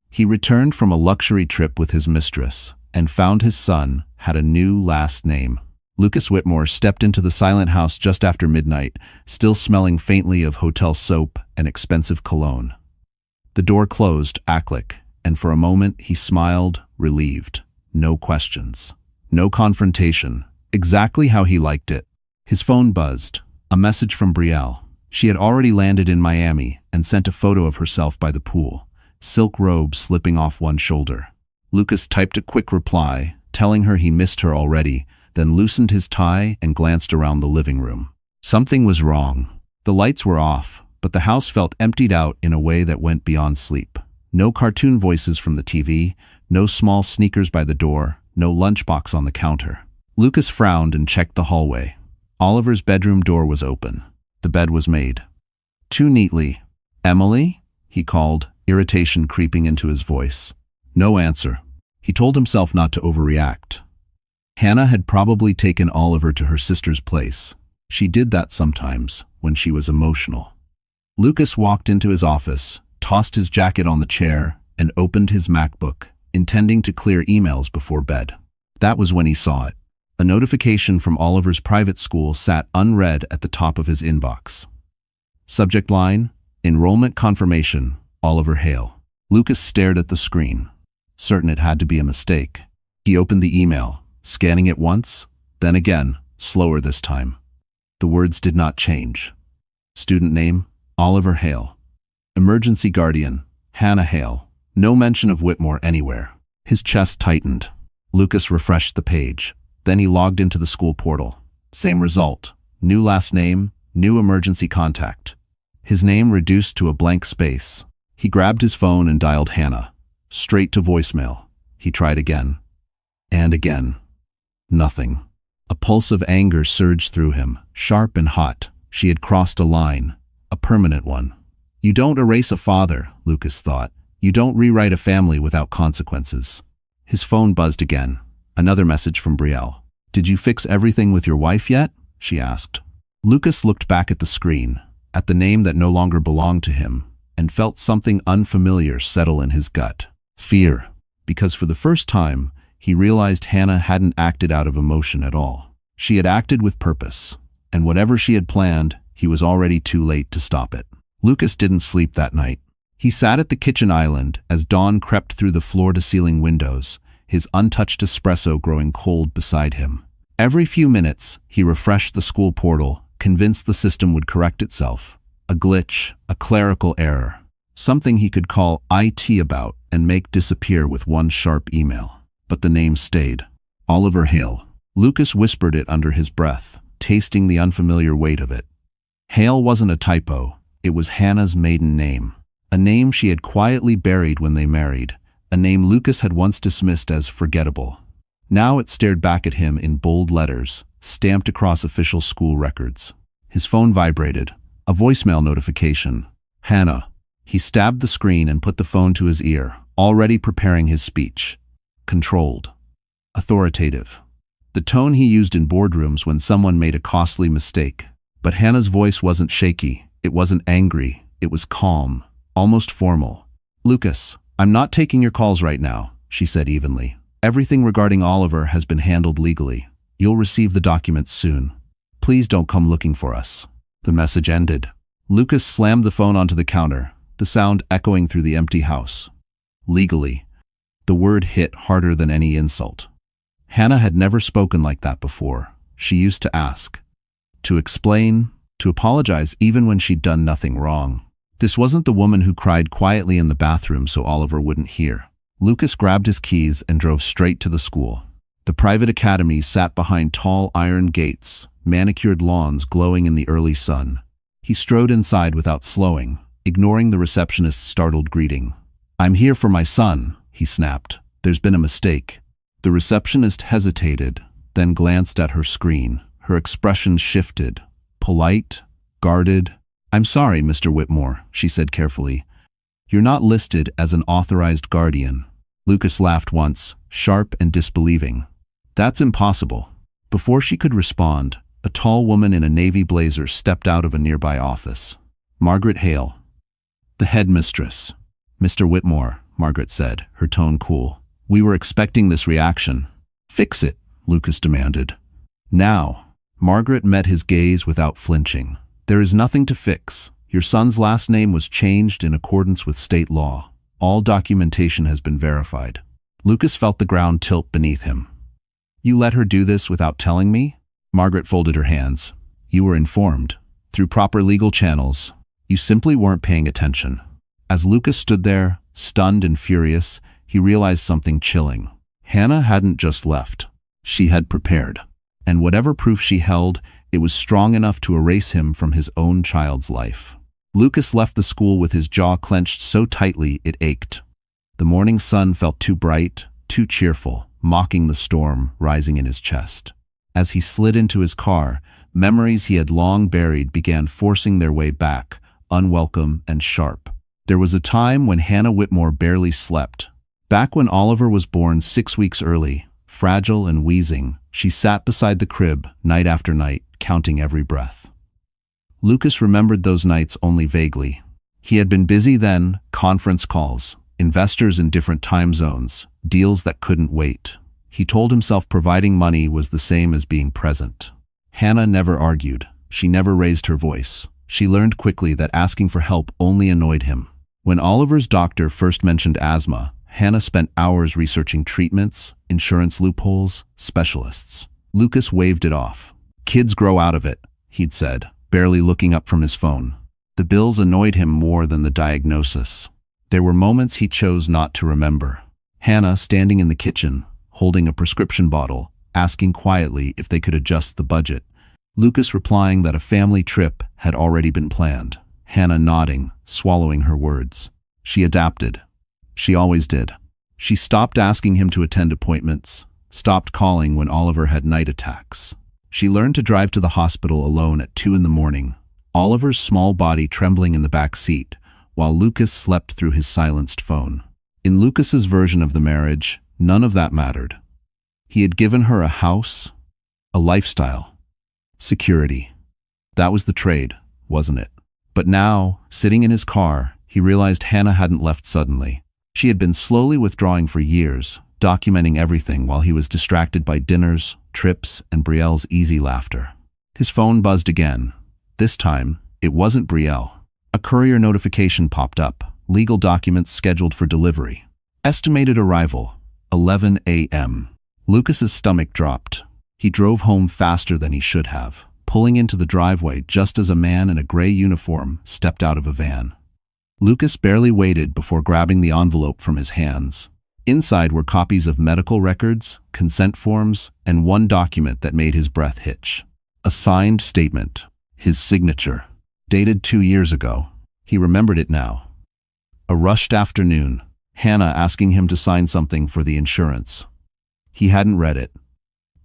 He returned from a luxury trip with his mistress and found his son had a new last name. Lucas Whitmore stepped into the silent house just after midnight, still smelling faintly of hotel soap and expensive cologne. The door closed, Acklick, and for a moment he smiled, relieved. No questions. No confrontation. Exactly how he liked it. His phone buzzed. A message from Brielle. She had already landed in Miami and sent a photo of herself by the pool, silk robe slipping off one shoulder. Lucas typed a quick reply, telling her he missed her already, then loosened his tie and glanced around the living room. Something was wrong. The lights were off, but the house felt emptied out in a way that went beyond sleep. No cartoon voices from the TV, no small sneakers by the door, no lunchbox on the counter. Lucas frowned and checked the hallway. Oliver's bedroom door was open. The bed was made. Too neatly. "Emily?" he called, irritation creeping into his voice. No answer. He told himself not to overreact. Hannah had probably taken Oliver to her sister's place. She did that sometimes, when she was emotional. Lucas walked into his office, tossed his jacket on the chair, and opened his MacBook, intending to clear emails before bed. That was when he saw it. A notification from Oliver's private school sat unread at the top of his inbox. Subject line, "Enrollment confirmation, Oliver Hale." Lucas stared at the screen, certain it had to be a mistake. He opened the email, scanning it once, then again, slower this time. The words did not change. Student name, Oliver Hale. Emergency guardian, Hannah Hale. No mention of Whitmore anywhere. His chest tightened. Lucas refreshed the page. Then he logged into the school portal. Same result. New last name, new emergency contact. His name reduced to a blank space. He grabbed his phone and dialed Hannah. Straight to voicemail. He tried again. And again. Nothing. A pulse of anger surged through him, sharp and hot. She had crossed a line. A permanent one. You don't erase a father, Lucas thought. You don't rewrite a family without consequences. His phone buzzed again. Another message from Brielle. "Did you fix everything with your wife yet?" she asked. Lucas looked back at the screen, at the name that no longer belonged to him, and felt something unfamiliar settle in his gut. Fear. Because for the first time, he realized Hannah hadn't acted out of emotion at all. She had acted with purpose, and whatever she had planned, he was already too late to stop it. Lucas didn't sleep that night. He sat at the kitchen island as dawn crept through the floor-to-ceiling windows, his untouched espresso growing cold beside him. Every few minutes, he refreshed the school portal, convinced the system would correct itself. A glitch, a clerical error, something he could call IT about and make disappear with one sharp email. But the name stayed. Oliver Hale. Lucas whispered it under his breath, tasting the unfamiliar weight of it. Hale wasn't a typo. It was Hannah's maiden name. A name she had quietly buried when they married. A name Lucas had once dismissed as forgettable. Now it stared back at him in bold letters, stamped across official school records. His phone vibrated. A voicemail notification. Hannah. He stabbed the screen and put the phone to his ear, already preparing his speech. Controlled. Authoritative. The tone he used in boardrooms when someone made a costly mistake. But Hannah's voice wasn't shaky. It wasn't angry. It was calm, almost formal. "Lucas, I'm not taking your calls right now," she said evenly. "Everything regarding Oliver has been handled legally. You'll receive the documents soon. Please don't come looking for us." The message ended. Lucas slammed the phone onto the counter, the sound echoing through the empty house. Legally. The word hit harder than any insult. Hannah had never spoken like that before. She used to ask, to explain, to apologize even when she'd done nothing wrong. This wasn't the woman who cried quietly in the bathroom so Oliver wouldn't hear. Lucas grabbed his keys and drove straight to the school. The private academy sat behind tall iron gates, manicured lawns glowing in the early sun. He strode inside without slowing, ignoring the receptionist's startled greeting. "I'm here for my son," he snapped. "There's been a mistake." The receptionist hesitated, then glanced at her screen. Her expression shifted. Polite, guarded. "I'm sorry, Mr. Whitmore," she said carefully. "You're not listed as an authorized guardian." Lucas laughed once, sharp and disbelieving. "That's impossible." Before she could respond, a tall woman in a navy blazer stepped out of a nearby office. Margaret Hale. The headmistress. "Mr. Whitmore, Margaret said, her tone cool. We were expecting this reaction. Fix it, Lucas demanded. Now. Margaret met his gaze without flinching. There is nothing to fix. Your son's last name was changed in accordance with state law. All documentation has been verified. Lucas felt the ground tilt beneath him. You let her do this without telling me? Margaret folded her hands. You were informed. Through proper legal channels. You simply weren't paying attention. As Lucas stood there, stunned and furious, he realized something chilling. Hannah hadn't just left. She had prepared. And whatever proof she held, it was strong enough to erase him from his own child's life. Lucas left the school with his jaw clenched so tightly it ached. The morning sun felt too bright, too cheerful, mocking the storm rising in his chest. As he slid into his car, memories he had long buried began forcing their way back, unwelcome and sharp. There was a time when Hannah Whitmore barely slept. Back when Oliver was born 6 weeks early, fragile and wheezing, she sat beside the crib, night after night, counting every breath. Lucas remembered those nights only vaguely. He had been busy then, conference calls, investors in different time zones, deals that couldn't wait. He told himself providing money was the same as being present. Hannah never argued. She never raised her voice. She learned quickly that asking for help only annoyed him. When Oliver's doctor first mentioned asthma, Hannah spent hours researching treatments, insurance loopholes, specialists. Lucas waved it off. Kids grow out of it, he'd said, barely looking up from his phone. The bills annoyed him more than the diagnosis. There were moments he chose not to remember. Hannah standing in the kitchen, holding a prescription bottle, asking quietly if they could adjust the budget. Lucas replying that a family trip had already been planned. Hannah nodding, swallowing her words. She adapted. She always did. She stopped asking him to attend appointments, stopped calling when Oliver had night attacks. She learned to drive to the hospital alone at 2 a.m, Oliver's small body trembling in the back seat, while Lucas slept through his silenced phone. In Lucas's version of the marriage, none of that mattered. He had given her a house, a lifestyle, security. That was the trade, wasn't it? But now, sitting in his car, he realized Hannah hadn't left suddenly. She had been slowly withdrawing for years, documenting everything while he was distracted by dinners, trips, and Brielle's easy laughter. His phone buzzed again. This time, it wasn't Brielle. A courier notification popped up, legal documents scheduled for delivery. Estimated arrival, 11 a.m. Lucas's stomach dropped. He drove home faster than he should have, pulling into the driveway just as a man in a gray uniform stepped out of a van. Lucas barely waited before grabbing the envelope from his hands. Inside were copies of medical records, consent forms, and one document that made his breath hitch. A signed statement. His signature. Dated 2 years ago. He remembered it now. A rushed afternoon. Hannah asking him to sign something for the insurance. He hadn't read it.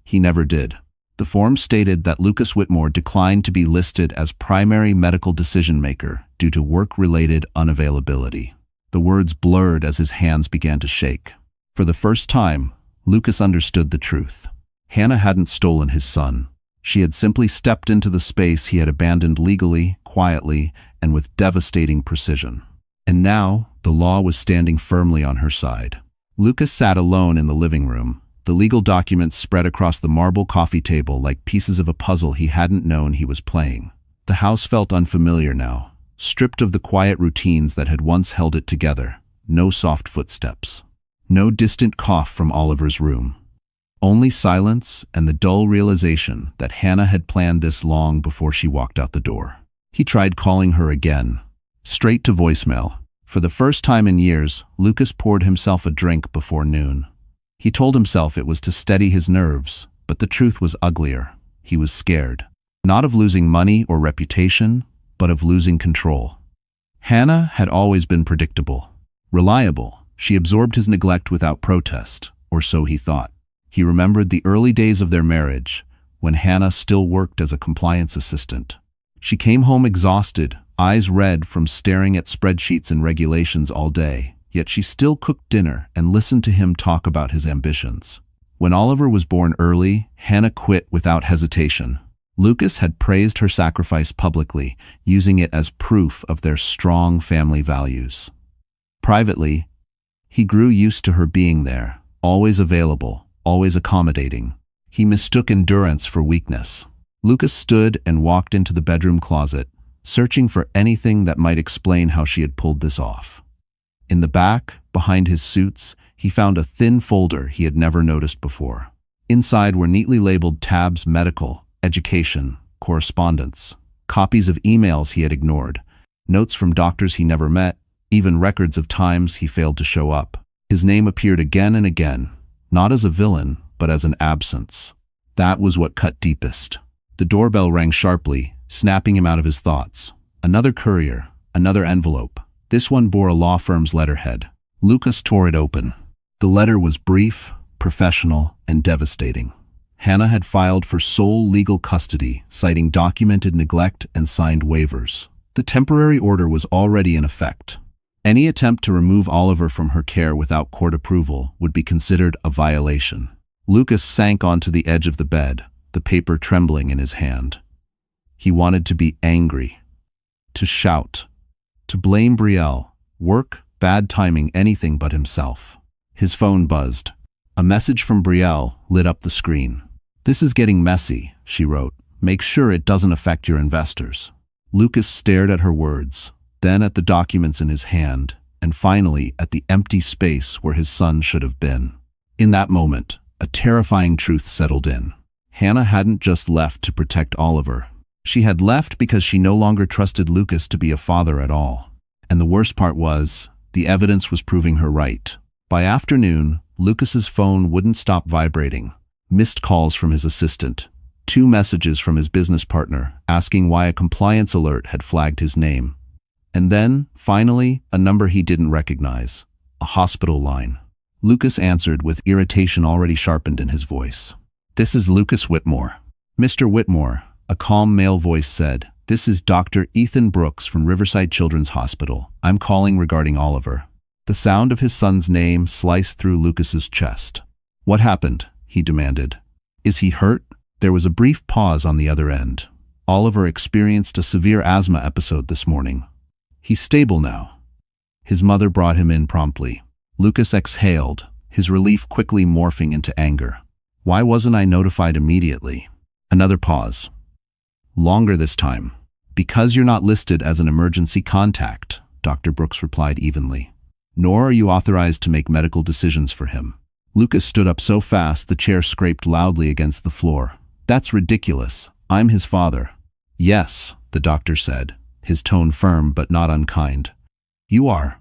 He never did. The form stated that Lucas Whitmore declined to be listed as primary medical decision-maker due to work-related unavailability. The words blurred as his hands began to shake. For the first time, Lucas understood the truth. Hannah hadn't stolen his son. She had simply stepped into the space he had abandoned legally, quietly, and with devastating precision. And now, the law was standing firmly on her side. Lucas sat alone in the living room, the legal documents spread across the marble coffee table like pieces of a puzzle he hadn't known he was playing. The house felt unfamiliar now, stripped of the quiet routines that had once held it together. No soft footsteps. No distant cough from Oliver's room. Only silence and the dull realization that Hannah had planned this long before she walked out the door. He tried calling her again. Straight to voicemail. For the first time in years, Lucas poured himself a drink before noon. He told himself it was to steady his nerves, but the truth was uglier. He was scared. Not of losing money or reputation, but of losing control. Hannah had always been predictable. Reliable. She absorbed his neglect without protest, or so he thought. He remembered the early days of their marriage, when Hannah still worked as a compliance assistant. She came home exhausted, eyes red from staring at spreadsheets and regulations all day, yet she still cooked dinner and listened to him talk about his ambitions. When Oliver was born early, Hannah quit without hesitation. Lucas had praised her sacrifice publicly, using it as proof of their strong family values. Privately, He grew used to her being there, always available, always accommodating. He mistook endurance for weakness. Lucas stood and walked into the bedroom closet, searching for anything that might explain how she had pulled this off. In the back, behind his suits, he found a thin folder he had never noticed before. Inside were neatly labeled tabs: medical, education, correspondence, copies of emails he had ignored, notes from doctors he never met, even records of times he failed to show up. His name appeared again and again, not as a villain, but as an absence. That was what cut deepest. The doorbell rang sharply, snapping him out of his thoughts. Another courier, another envelope. This one bore a law firm's letterhead. Lucas tore it open. The letter was brief, professional, and devastating. Hannah had filed for sole legal custody, citing documented neglect and signed waivers. The temporary order was already in effect. Any attempt to remove Oliver from her care without court approval would be considered a violation. Lucas sank onto the edge of the bed, the paper trembling in his hand. He wanted to be angry, to shout, to blame Brielle, work, bad timing, anything but himself. His phone buzzed. A message from Brielle lit up the screen. "This is getting messy," she wrote. "Make sure it doesn't affect your investors." Lucas stared at her words, then at the documents in his hand, and finally at the empty space where his son should have been. In that moment, a terrifying truth settled in. Hannah hadn't just left to protect Oliver. She had left because she no longer trusted Lucas to be a father at all. And the worst part was, the evidence was proving her right. By afternoon, Lucas's phone wouldn't stop vibrating. Missed calls from his assistant. 2 messages from his business partner asking why a compliance alert had flagged his name. And then, finally, a number he didn't recognize. A hospital line. Lucas answered with irritation already sharpened in his voice. "This is Lucas Whitmore." "Mr. Whitmore," a calm male voice said, "this is Dr. Ethan Brooks from Riverside Children's Hospital. I'm calling regarding Oliver." The sound of his son's name sliced through Lucas's chest. "What happened?" he demanded. "Is he hurt?" There was a brief pause on the other end. "Oliver experienced a severe asthma episode this morning. He's stable now." His mother brought him in promptly. Lucas exhaled, his relief quickly morphing into anger. "Why wasn't I notified immediately?" Another pause. Longer this time. "Because you're not listed as an emergency contact," Dr. Brooks replied evenly. "Nor are you authorized to make medical decisions for him." Lucas stood up so fast the chair scraped loudly against the floor. "That's ridiculous. I'm his father." "Yes," the doctor said, his tone firm but not unkind. "You are.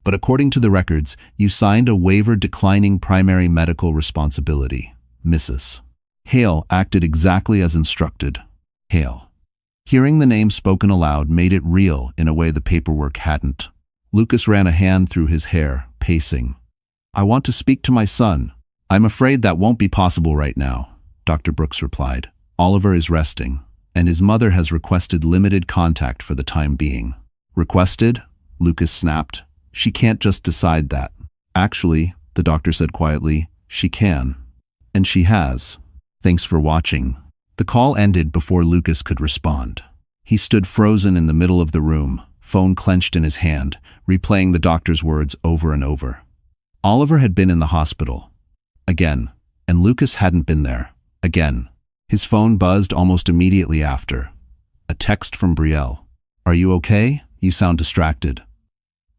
But according to the records, you signed a waiver declining primary medical responsibility. Mrs. Hale acted exactly as instructed." Hale. Hearing the name spoken aloud made it real in a way the paperwork hadn't. Lucas ran a hand through his hair, pacing. "I want to speak to my son." "I'm afraid that won't be possible right now," Dr. Brooks replied. "Oliver is resting, and his mother has requested limited contact for the time being." "Requested?" Lucas snapped. "She can't just decide that." "Actually," the doctor said quietly, "she can. And she has. Thanks for watching." The call ended before Lucas could respond. He stood frozen in the middle of the room, phone clenched in his hand, replaying the doctor's words over and over. Oliver had been in the hospital. Again. And Lucas hadn't been there. Again. His phone buzzed almost immediately after. A text from Brielle. "Are you okay? You sound distracted."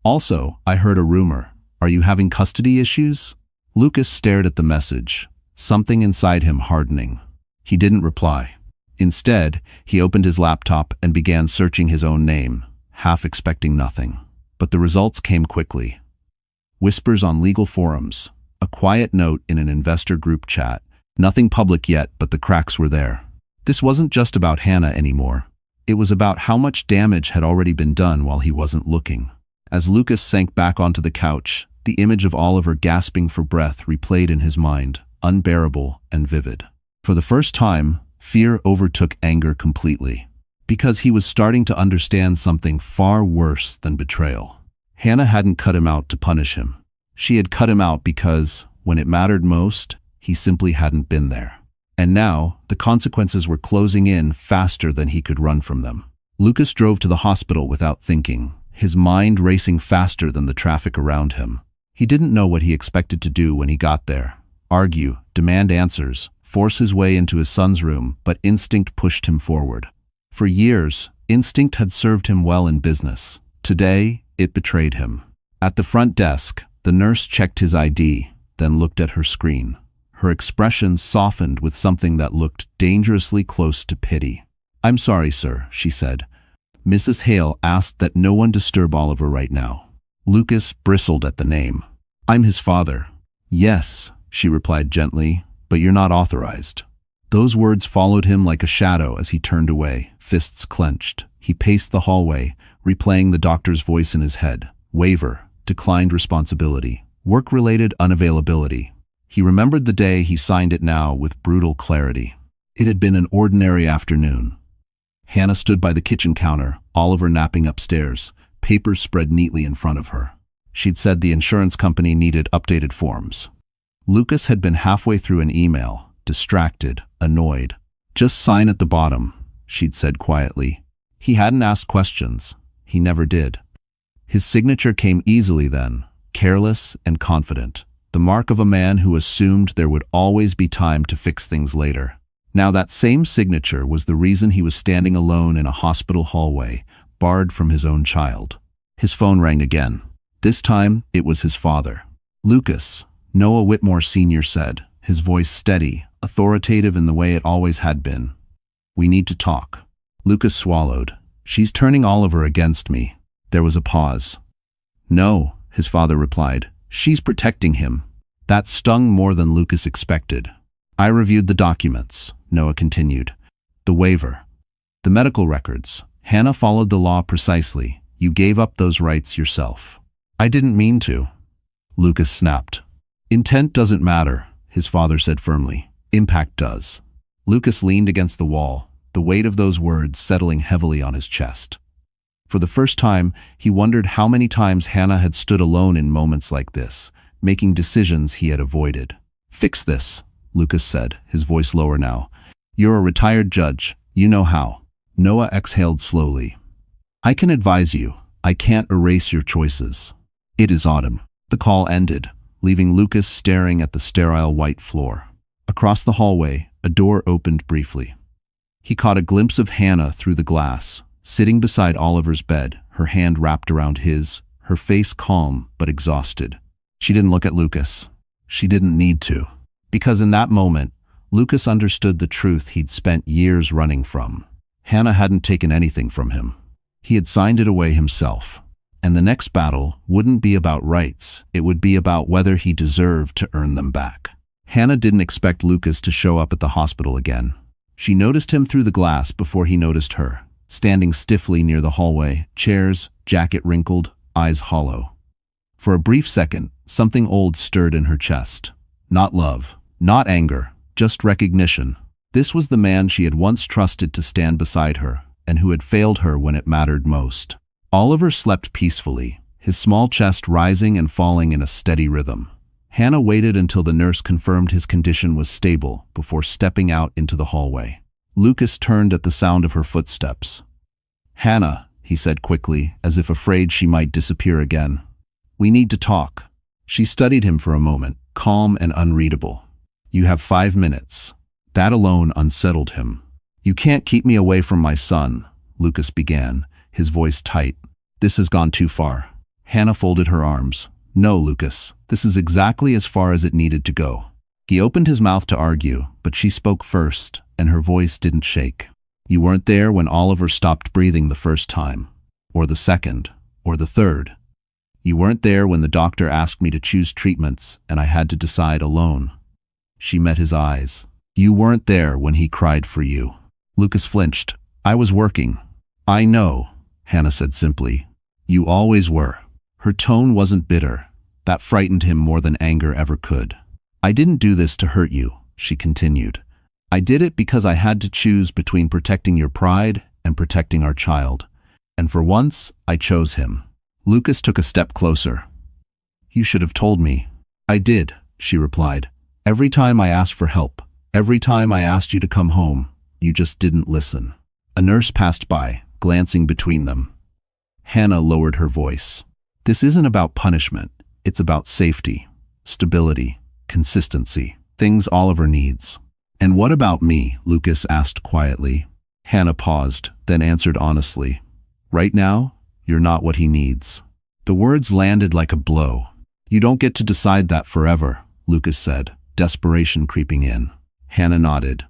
"Also, I heard a rumor. Are you having custody issues?" Lucas stared at the message, something inside him hardening. He didn't reply. Instead, he opened his laptop and began searching his own name, half expecting nothing. But the results came quickly. Whispers on legal forums, a quiet note in an investor group chat. Nothing public yet, but the cracks were there. This wasn't just about Hannah anymore. It was about how much damage had already been done while he wasn't looking. As Lucas sank back onto the couch, the image of Oliver gasping for breath replayed in his mind, unbearable and vivid. For the first time, fear overtook anger completely, because he was starting to understand something far worse than betrayal. Hannah hadn't cut him out to punish him. She had cut him out because, when it mattered most, he simply hadn't been there. And now, the consequences were closing in faster than he could run from them. Lucas drove to the hospital without thinking, his mind racing faster than the traffic around him. He didn't know what he expected to do when he got there. Argue, demand answers, force his way into his son's room, but instinct pushed him forward. For years, instinct had served him well in business. Today, it betrayed him. At the front desk, the nurse checked his ID, then looked at her screen. Her expression softened with something that looked dangerously close to pity. "I'm sorry, sir," she said. "Mrs. Hale asked that no one disturb Oliver right now." Lucas bristled at the name. "I'm his father." "Yes," she replied gently, "but you're not authorized." Those words followed him like a shadow as he turned away, fists clenched. He paced the hallway, replaying the doctor's voice in his head. Waiver, declined responsibility, work-related unavailability. He remembered the day he signed it now with brutal clarity. It had been an ordinary afternoon. Hannah stood by the kitchen counter, Oliver napping upstairs, papers spread neatly in front of her. She'd said the insurance company needed updated forms. Lucas had been halfway through an email, distracted, annoyed. "Just sign at the bottom," she'd said quietly. He hadn't asked questions. He never did. His signature came easily then, careless and confident. The mark of a man who assumed there would always be time to fix things later. Now that same signature was the reason he was standing alone in a hospital hallway, barred from his own child. His phone rang again. This time, it was his father. "Lucas," Noah Whitmore Sr. said, his voice steady, authoritative in the way it always had been. "We need to talk." Lucas swallowed. "She's turning Oliver against me." There was a pause. "No," his father replied. "She's protecting him." That stung more than Lucas expected. "I reviewed the documents," Noah continued. "The waiver. The medical records. Hannah followed the law precisely. You gave up those rights yourself." "I didn't mean to," Lucas snapped. "Intent doesn't matter," his father said firmly. "Impact does." Lucas leaned against the wall, the weight of those words settling heavily on his chest. For the first time, he wondered how many times Hannah had stood alone in moments like this, making decisions he had avoided. "Fix this," Lucas said, his voice lower now. "You're a retired judge. You know how." Noah exhaled slowly. "I can advise you. I can't erase your choices." It is autumn. The call ended, leaving Lucas staring at the sterile white floor. Across the hallway, a door opened briefly. He caught a glimpse of Hannah through the glass, sitting beside Oliver's bed, her hand wrapped around his, her face calm but exhausted. She didn't look at Lucas. She didn't need to. Because in that moment, Lucas understood the truth he'd spent years running from. Hannah hadn't taken anything from him. He had signed it away himself. And the next battle wouldn't be about rights. It would be about whether he deserved to earn them back. Hannah didn't expect Lucas to show up at the hospital again. She noticed him through the glass before he noticed her, standing stiffly near the hallway, chairs, jacket wrinkled, eyes hollow. For a brief second, something old stirred in her chest. Not love, not anger, just recognition. This was the man she had once trusted to stand beside her, and who had failed her when it mattered most. Oliver slept peacefully, his small chest rising and falling in a steady rhythm. Hannah waited until the nurse confirmed his condition was stable before stepping out into the hallway. Lucas turned at the sound of her footsteps. "Hannah," he said quickly, as if afraid she might disappear again. "We need to talk." She studied him for a moment, calm and unreadable. "You have 5 minutes." That alone unsettled him. "You can't keep me away from my son," Lucas began, his voice tight. "This has gone too far." Hannah folded her arms. "No, Lucas, this is exactly as far as it needed to go." He opened his mouth to argue, but she spoke first, and her voice didn't shake. "You weren't there when Oliver stopped breathing the first time, or the second, or the third. You weren't there when the doctor asked me to choose treatments and I had to decide alone." She met his eyes. "You weren't there when he cried for you." Lucas flinched. "I was working." "I know," Hannah said simply. "You always were." Her tone wasn't bitter. That frightened him more than anger ever could. "I didn't do this to hurt you," she continued. "I did it because I had to choose between protecting your pride and protecting our child. And for once, I chose him." Lucas took a step closer. "You should have told me." "I did," she replied. "Every time I asked for help, every time I asked you to come home, you just didn't listen." A nurse passed by, glancing between them. Hannah lowered her voice. "This isn't about punishment. It's about safety, stability, consistency, things Oliver needs. And what about me? Lucas asked quietly. Hannah paused, then answered honestly. Right now, you're not what he needs. The words landed like a blow. You don't get to decide that forever, Lucas said, desperation creeping in. Hannah nodded.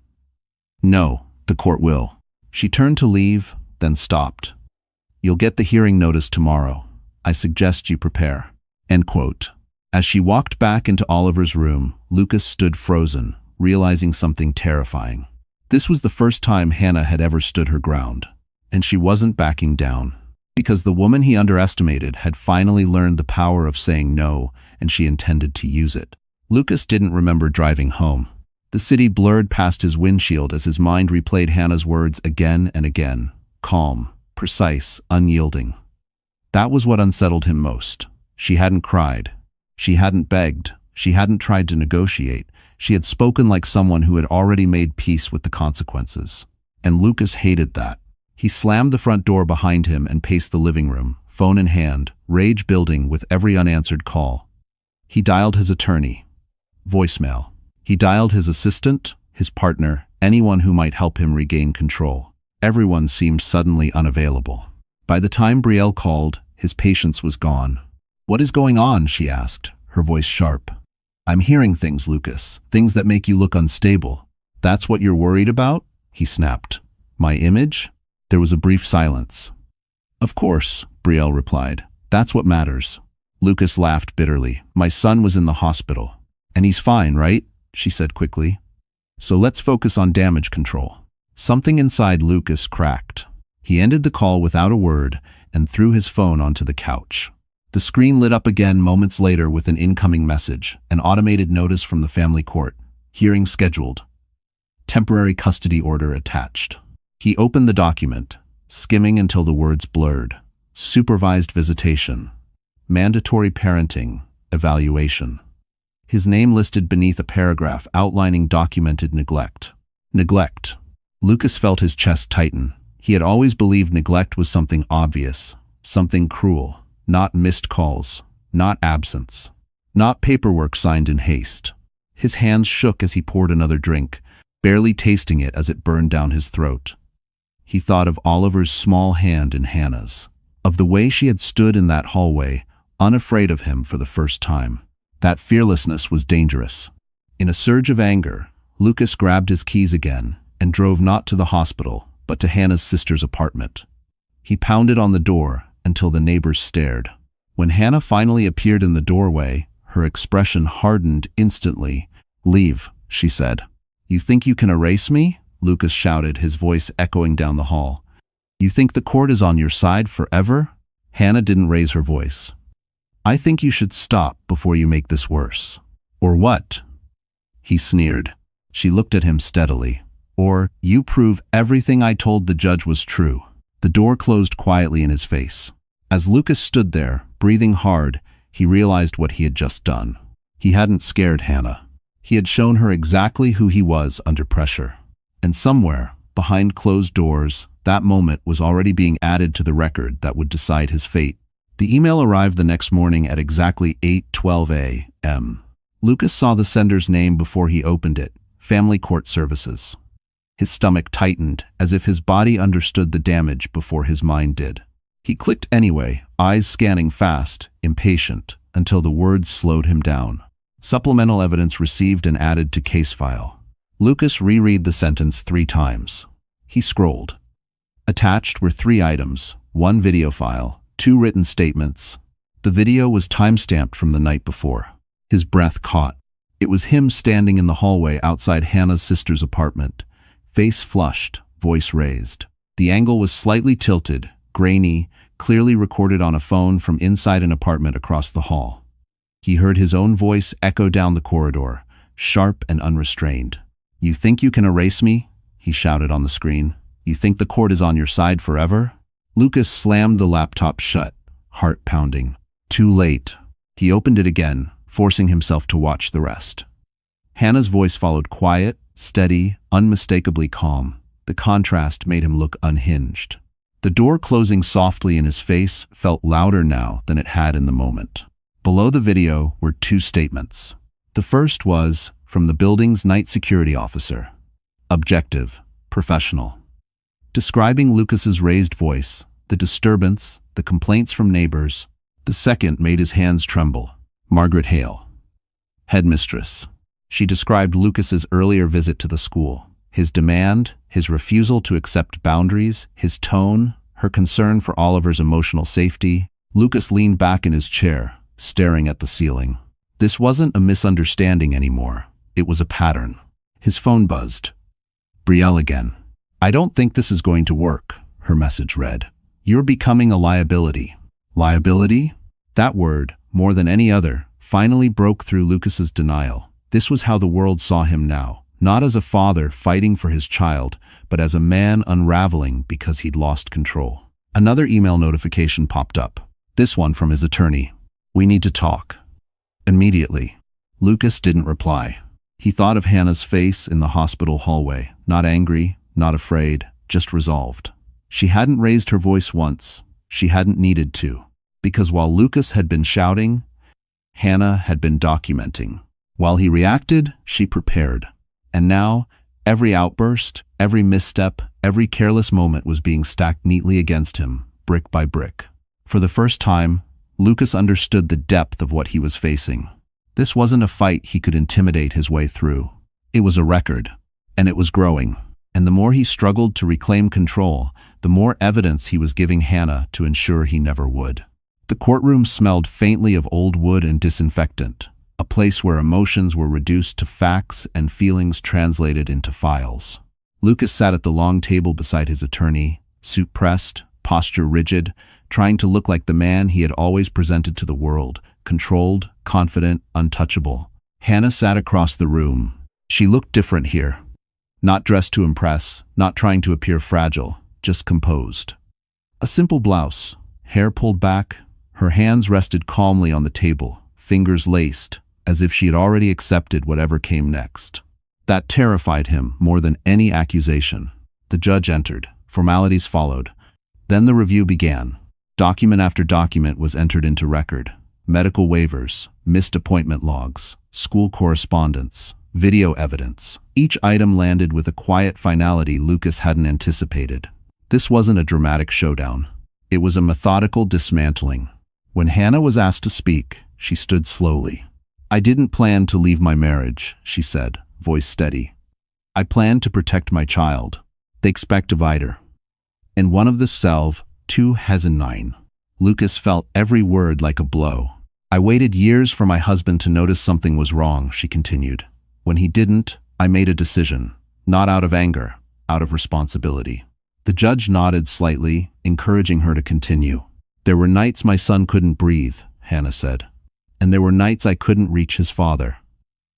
No, the court will. She turned to leave, then stopped. You'll get the hearing notice tomorrow. I suggest you prepare. End quote. As she walked back into Oliver's room, Lucas stood frozen, realizing something terrifying. This was the first time Hannah had ever stood her ground. And she wasn't backing down. Because the woman he underestimated had finally learned the power of saying no, and she intended to use it. Lucas didn't remember driving home. The city blurred past his windshield as his mind replayed Hannah's words again and again. Calm, precise, unyielding. That was what unsettled him most. She hadn't cried. She hadn't begged. She hadn't tried to negotiate. She had spoken like someone who had already made peace with the consequences. And Lucas hated that. He slammed the front door behind him and paced the living room, phone in hand, rage building with every unanswered call. He dialed his attorney. Voicemail. He dialed his assistant, his partner, anyone who might help him regain control. Everyone seemed suddenly unavailable. By the time Brielle called, his patience was gone. What is going on? She asked, her voice sharp. I'm hearing things, Lucas. Things that make you look unstable. That's what you're worried about? He snapped. My image? There was a brief silence. Of course, Brielle replied. That's what matters. Lucas laughed bitterly. My son was in the hospital. And he's fine, right? She said quickly. So let's focus on damage control. Something inside Lucas cracked. He ended the call without a word and threw his phone onto the couch. The screen lit up again moments later with an incoming message, an automated notice from the family court. Hearing scheduled. Temporary custody order attached. He opened the document, skimming until the words blurred. Supervised visitation. Mandatory parenting. Evaluation. His name listed beneath a paragraph outlining documented neglect. Neglect. Lucas felt his chest tighten. He had always believed neglect was something obvious, something cruel. Not missed calls, not absence, not paperwork signed in haste. His hands shook as he poured another drink, barely tasting it as it burned down his throat. He thought of Oliver's small hand in Hannah's, of the way she had stood in that hallway, unafraid of him for the first time. That fearlessness was dangerous. In a surge of anger, Lucas grabbed his keys again and drove not to the hospital, but to Hannah's sister's apartment. He pounded on the door until the neighbors stared. When Hannah finally appeared in the doorway, her expression hardened instantly. Leave, she said. You think you can erase me? Lucas shouted, his voice echoing down the hall. You think the court is on your side forever? Hannah didn't raise her voice. I think you should stop before you make this worse. Or what? He sneered. She looked at him steadily. Or, you prove everything I told the judge was true. The door closed quietly in his face. As Lucas stood there, breathing hard, he realized what he had just done. He hadn't scared Hannah. He had shown her exactly who he was under pressure. And somewhere, behind closed doors, that moment was already being added to the record that would decide his fate. The email arrived the next morning at exactly 8:12 a.m. Lucas saw the sender's name before he opened it, Family Court Services. His stomach tightened, as if his body understood the damage before his mind did. He clicked anyway, eyes scanning fast, impatient, until the words slowed him down. Supplemental evidence received and added to case file. Lucas reread the sentence 3 times. He scrolled. Attached were 3 items, 1 video file, 2 written statements. The video was time-stamped from the night before. His breath caught. It was him standing in the hallway outside Hannah's sister's apartment. Face flushed, voice raised. The angle was slightly tilted, grainy, clearly recorded on a phone from inside an apartment across the hall. He heard his own voice echo down the corridor, sharp and unrestrained. You think you can erase me? He shouted on the screen. You think the court is on your side forever? Lucas slammed the laptop shut, heart pounding. Too late. He opened it again, forcing himself to watch the rest. Hannah's voice followed, quiet, steady, unmistakably calm. The contrast made him look unhinged. The door closing softly in his face felt louder now than it had in the moment. Below the video were two statements. The first was from the building's night security officer. Objective, professional. Describing Lucas's raised voice, the disturbance, the complaints from neighbors. The second made his hands tremble. Margaret Hale, headmistress. She described Lucas's earlier visit to the school, his demand, his refusal to accept boundaries, his tone, her concern for Oliver's emotional safety. Lucas leaned back in his chair, staring at the ceiling. This wasn't a misunderstanding anymore. It was a pattern. His phone buzzed. Brielle again. "I don't think this is going to work," her message read. "You're becoming a liability." Liability? That word, more than any other, finally broke through Lucas's denial. This was how the world saw him now, not as a father fighting for his child, but as a man unraveling because he'd lost control. Another email notification popped up. This one from his attorney. "We need to talk." Immediately. Lucas didn't reply. He thought of Hannah's face in the hospital hallway, not angry, not afraid, just resolved. She hadn't raised her voice once. She hadn't needed to. Because while Lucas had been shouting, Hannah had been documenting. While he reacted, she prepared. And now, every outburst, every misstep, every careless moment was being stacked neatly against him, brick by brick. For the first time, Lucas understood the depth of what he was facing. This wasn't a fight he could intimidate his way through. It was a record, and it was growing. And the more he struggled to reclaim control, the more evidence he was giving Hannah to ensure he never would. The courtroom smelled faintly of old wood and disinfectant, a place where emotions were reduced to facts and feelings translated into files. Lucas sat at the long table beside his attorney, suit pressed, posture rigid, trying to look like the man he had always presented to the world, controlled, confident, untouchable. Hannah sat across the room. She looked different here. Not dressed to impress, not trying to appear fragile, just composed. A simple blouse, hair pulled back, her hands rested calmly on the table, fingers laced, as if she had already accepted whatever came next. That terrified him more than any accusation. The judge entered. Formalities followed. Then the review began. Document after document was entered into record. Medical waivers, missed appointment logs, school correspondence, video evidence. Each item landed with a quiet finality Lucas hadn't anticipated. This wasn't a dramatic showdown. It was a methodical dismantling. When Hannah was asked to speak, she stood slowly. "I didn't plan to leave my marriage," she said, voice steady. "I planned to protect my child. They expect a divider. In one of the selve, 2009. Lucas felt every word like a blow. "I waited years for my husband to notice something was wrong," she continued. "When he didn't, I made a decision, not out of anger, out of responsibility." The judge nodded slightly, encouraging her to continue. "There were nights my son couldn't breathe," Hannah said. "And there were nights I couldn't reach his father.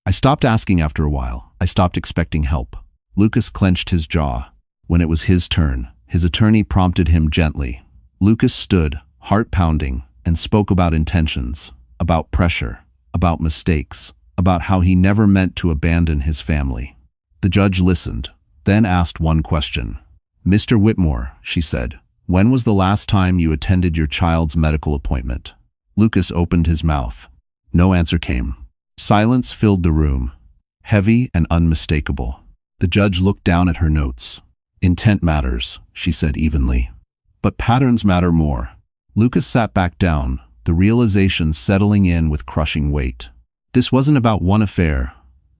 I stopped asking after a while. I stopped expecting help." Lucas clenched his jaw. When it was his turn, his attorney prompted him gently. Lucas stood, heart pounding, and spoke about intentions, about pressure, about mistakes, about how he never meant to abandon his family. The judge listened, then asked one question. "Mr. Whitmore," she said, "when was the last time you attended your child's medical appointment?" Lucas opened his mouth. No answer came. Silence filled the room, heavy and unmistakable. The judge looked down at her notes. "Intent matters," she said evenly. "But patterns matter more." Lucas sat back down, the realization settling in with crushing weight. This wasn't about one affair,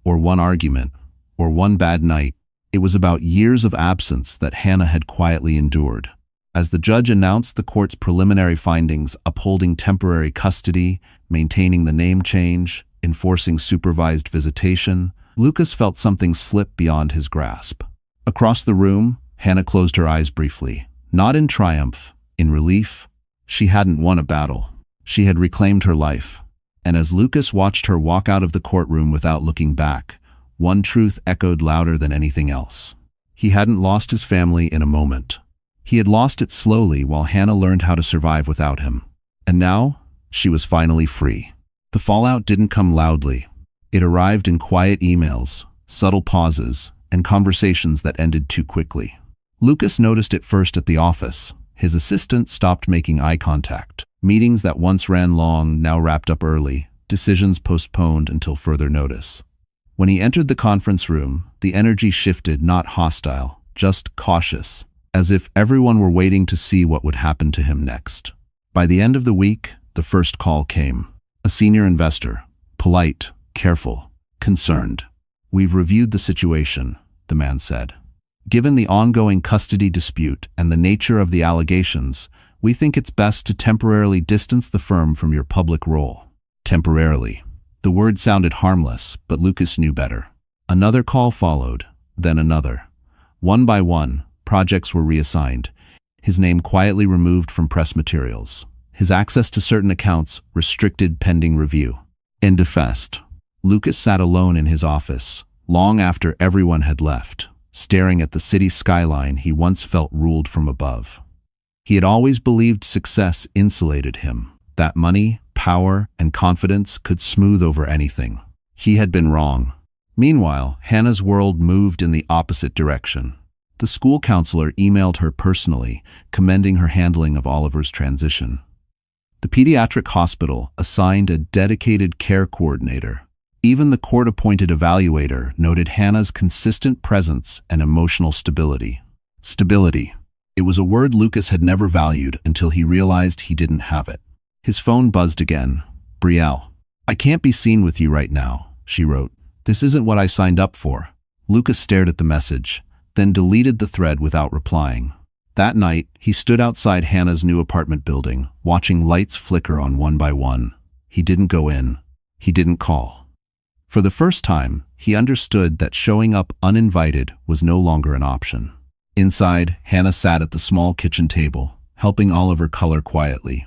or one argument, or one bad night. It was about years of absence that Hannah had quietly endured. As the judge announced the court's preliminary findings upholding temporary custody, maintaining the name change, enforcing supervised visitation, Lucas felt something slip beyond his grasp. Across the room, Hannah closed her eyes briefly. Not in triumph, in relief. She hadn't won a battle. She had reclaimed her life. And as Lucas watched her walk out of the courtroom without looking back, one truth echoed louder than anything else. He hadn't lost his family in a moment. He had lost it slowly while Hannah learned how to survive without him. And now, she was finally free. The fallout didn't come loudly. It arrived in quiet emails, subtle pauses, and conversations that ended too quickly. Lucas noticed it first at the office. His assistant stopped making eye contact. Meetings that once ran long now wrapped up early, decisions postponed until further notice. When he entered the conference room, the energy shifted, not hostile, just cautious, as if everyone were waiting to see what would happen to him next. By the end of the week, the first call came. A senior investor, polite, careful, concerned. "We've reviewed the situation," the man said. "Given the ongoing custody dispute and the nature of the allegations, we think it's best to temporarily distance the firm from your public role." Temporarily. The word sounded harmless, but Lucas knew better. Another call followed, then another. One by one, projects were reassigned, his name quietly removed from press materials, his access to certain accounts restricted pending review. End of fest. Lucas sat alone in his office, long after everyone had left, staring at the city skyline he once felt ruled from above. He had always believed success insulated him, that money, power, and confidence could smooth over anything. He had been wrong. Meanwhile, Hannah's world moved in the opposite direction. The school counselor emailed her personally, commending her handling of Oliver's transition. The pediatric hospital assigned a dedicated care coordinator. Even the court-appointed evaluator noted Hannah's consistent presence and emotional stability. Stability. It was a word Lucas had never valued until he realized he didn't have it. His phone buzzed again. "Brielle, I can't be seen with you right now," she wrote. "This isn't what I signed up for." Lucas stared at the message, then deleted the thread without replying. That night, he stood outside Hannah's new apartment building, watching lights flicker on one by one. He didn't go in. He didn't call. For the first time, he understood that showing up uninvited was no longer an option. Inside, Hannah sat at the small kitchen table, helping Oliver color quietly.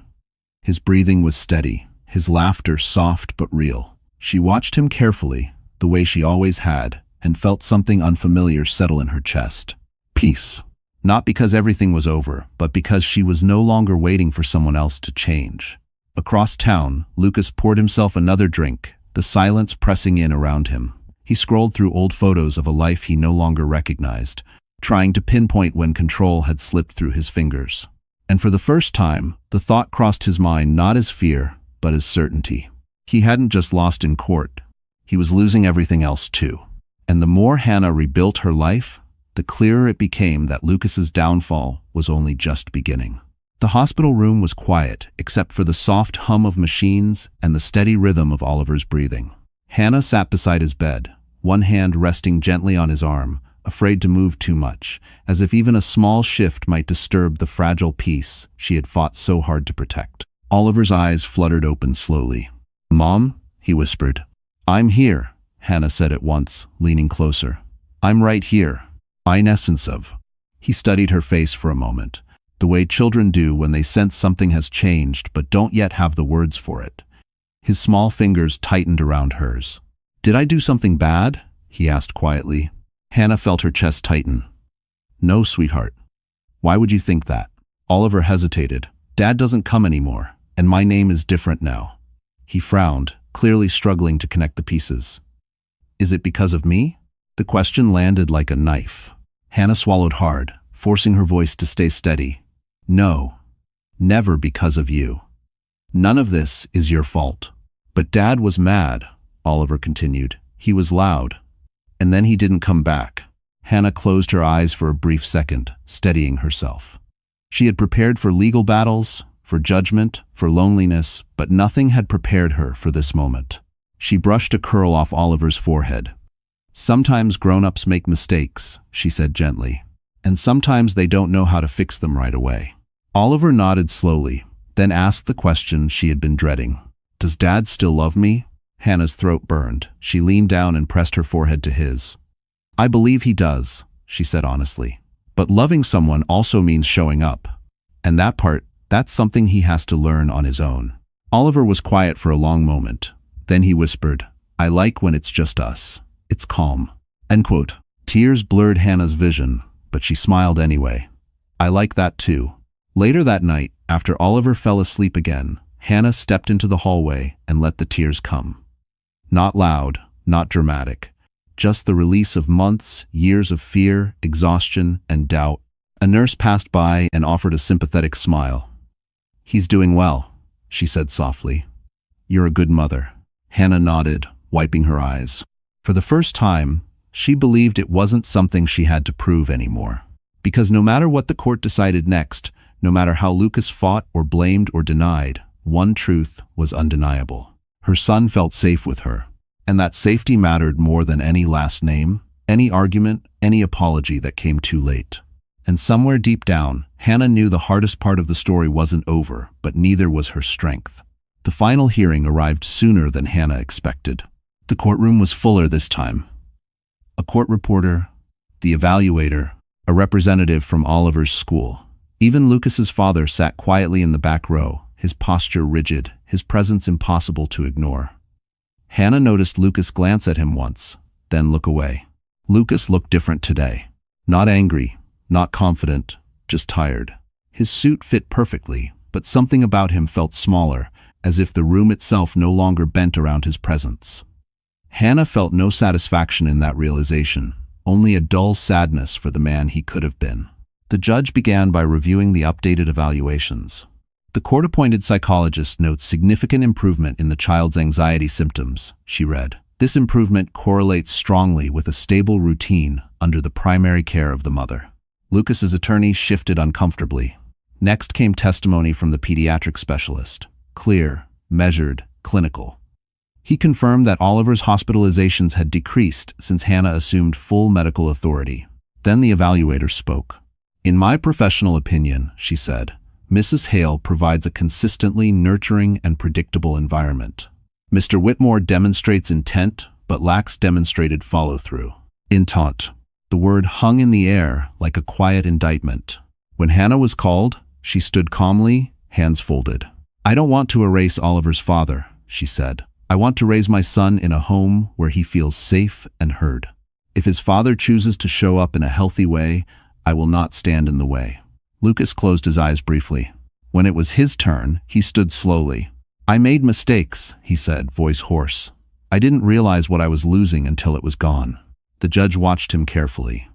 His breathing was steady, his laughter soft but real. She watched him carefully, the way she always had, and felt something unfamiliar settle in her chest. Peace. Not because everything was over, but because she was no longer waiting for someone else to change. Across town, Lucas poured himself another drink, the silence pressing in around him. He scrolled through old photos of a life he no longer recognized, trying to pinpoint when control had slipped through his fingers. And for the first time, the thought crossed his mind not as fear, but as certainty. He hadn't just lost in court. He was losing everything else too. And the more Hannah rebuilt her life, the clearer it became that Lucas's downfall was only just beginning. The hospital room was quiet, except for the soft hum of machines and the steady rhythm of Oliver's breathing. Hannah sat beside his bed, one hand resting gently on his arm, afraid to move too much, as if even a small shift might disturb the fragile peace she had fought so hard to protect. Oliver's eyes fluttered open slowly. "Mom?" he whispered. "I'm here," Hannah said at once, leaning closer. "I'm right here. In essence of." He studied her face for a moment, the way children do when they sense something has changed but don't yet have the words for it. His small fingers tightened around hers. "Did I do something bad?" he asked quietly. Hannah felt her chest tighten. "No, sweetheart. Why would you think that?" Oliver hesitated. "Dad doesn't come anymore, and my name is different now." He frowned, clearly struggling to connect the pieces. "Is it because of me?" The question landed like a knife. Hannah swallowed hard, forcing her voice to stay steady. "No, never because of you. None of this is your fault." "But Dad was mad," Oliver continued. "He was loud. And then he didn't come back." Hannah closed her eyes for a brief second, steadying herself. She had prepared for legal battles, for judgment, for loneliness, but nothing had prepared her for this moment. She brushed a curl off Oliver's forehead. "Sometimes grown-ups make mistakes," she said gently, "and sometimes they don't know how to fix them right away." Oliver nodded slowly, then asked the question she had been dreading. "Does Dad still love me?" Hannah's throat burned. She leaned down and pressed her forehead to his. "I believe he does," she said honestly. "But loving someone also means showing up. And that's something he has to learn on his own." Oliver was quiet for a long moment. Then he whispered, "I like when it's just us. It's calm." End quote. Tears blurred Hannah's vision, but she smiled anyway. "I like that too." Later that night, after Oliver fell asleep again, Hannah stepped into the hallway and let the tears come. Not loud, not dramatic, just the release of months, years of fear, exhaustion, and doubt. A nurse passed by and offered a sympathetic smile. "He's doing well," she said softly. "You're a good mother." Hannah nodded, wiping her eyes. For the first time, she believed it wasn't something she had to prove anymore. Because no matter what the court decided next, no matter how Lucas fought or blamed or denied, one truth was undeniable. Her son felt safe with her. And that safety mattered more than any last name, any argument, any apology that came too late. And somewhere deep down, Hannah knew the hardest part of the story wasn't over, but neither was her strength. The final hearing arrived sooner than Hannah expected. The courtroom was fuller this time. A court reporter, the evaluator, a representative from Oliver's school. Even Lucas's father sat quietly in the back row, his posture rigid, his presence impossible to ignore. Hannah noticed Lucas glance at him once, then look away. Lucas looked different today. Not angry, not confident, just tired. His suit fit perfectly, but something about him felt smaller, as if the room itself no longer bent around his presence. Hannah felt no satisfaction in that realization, only a dull sadness for the man he could have been. The judge began by reviewing the updated evaluations. The court-appointed psychologist notes significant improvement in the child's anxiety symptoms, she read. This improvement correlates strongly with a stable routine under the primary care of the mother. Lucas's attorney shifted uncomfortably. Next came testimony from the pediatric specialist. Clear, measured, clinical. He confirmed that Oliver's hospitalizations had decreased since Hannah assumed full medical authority. Then the evaluator spoke. "In my professional opinion," she said, "Mrs. Hale provides a consistently nurturing and predictable environment. Mr. Whitmore demonstrates intent, but lacks demonstrated follow-through." Intent. The word hung in the air like a quiet indictment. When Hannah was called, she stood calmly, hands folded. "I don't want to erase Oliver's father," she said. "I want to raise my son in a home where he feels safe and heard. If his father chooses to show up in a healthy way, I will not stand in the way." Lucas closed his eyes briefly. When it was his turn, he stood slowly. "I made mistakes," he said, voice hoarse. "I didn't realize what I was losing until it was gone." The judge watched him carefully.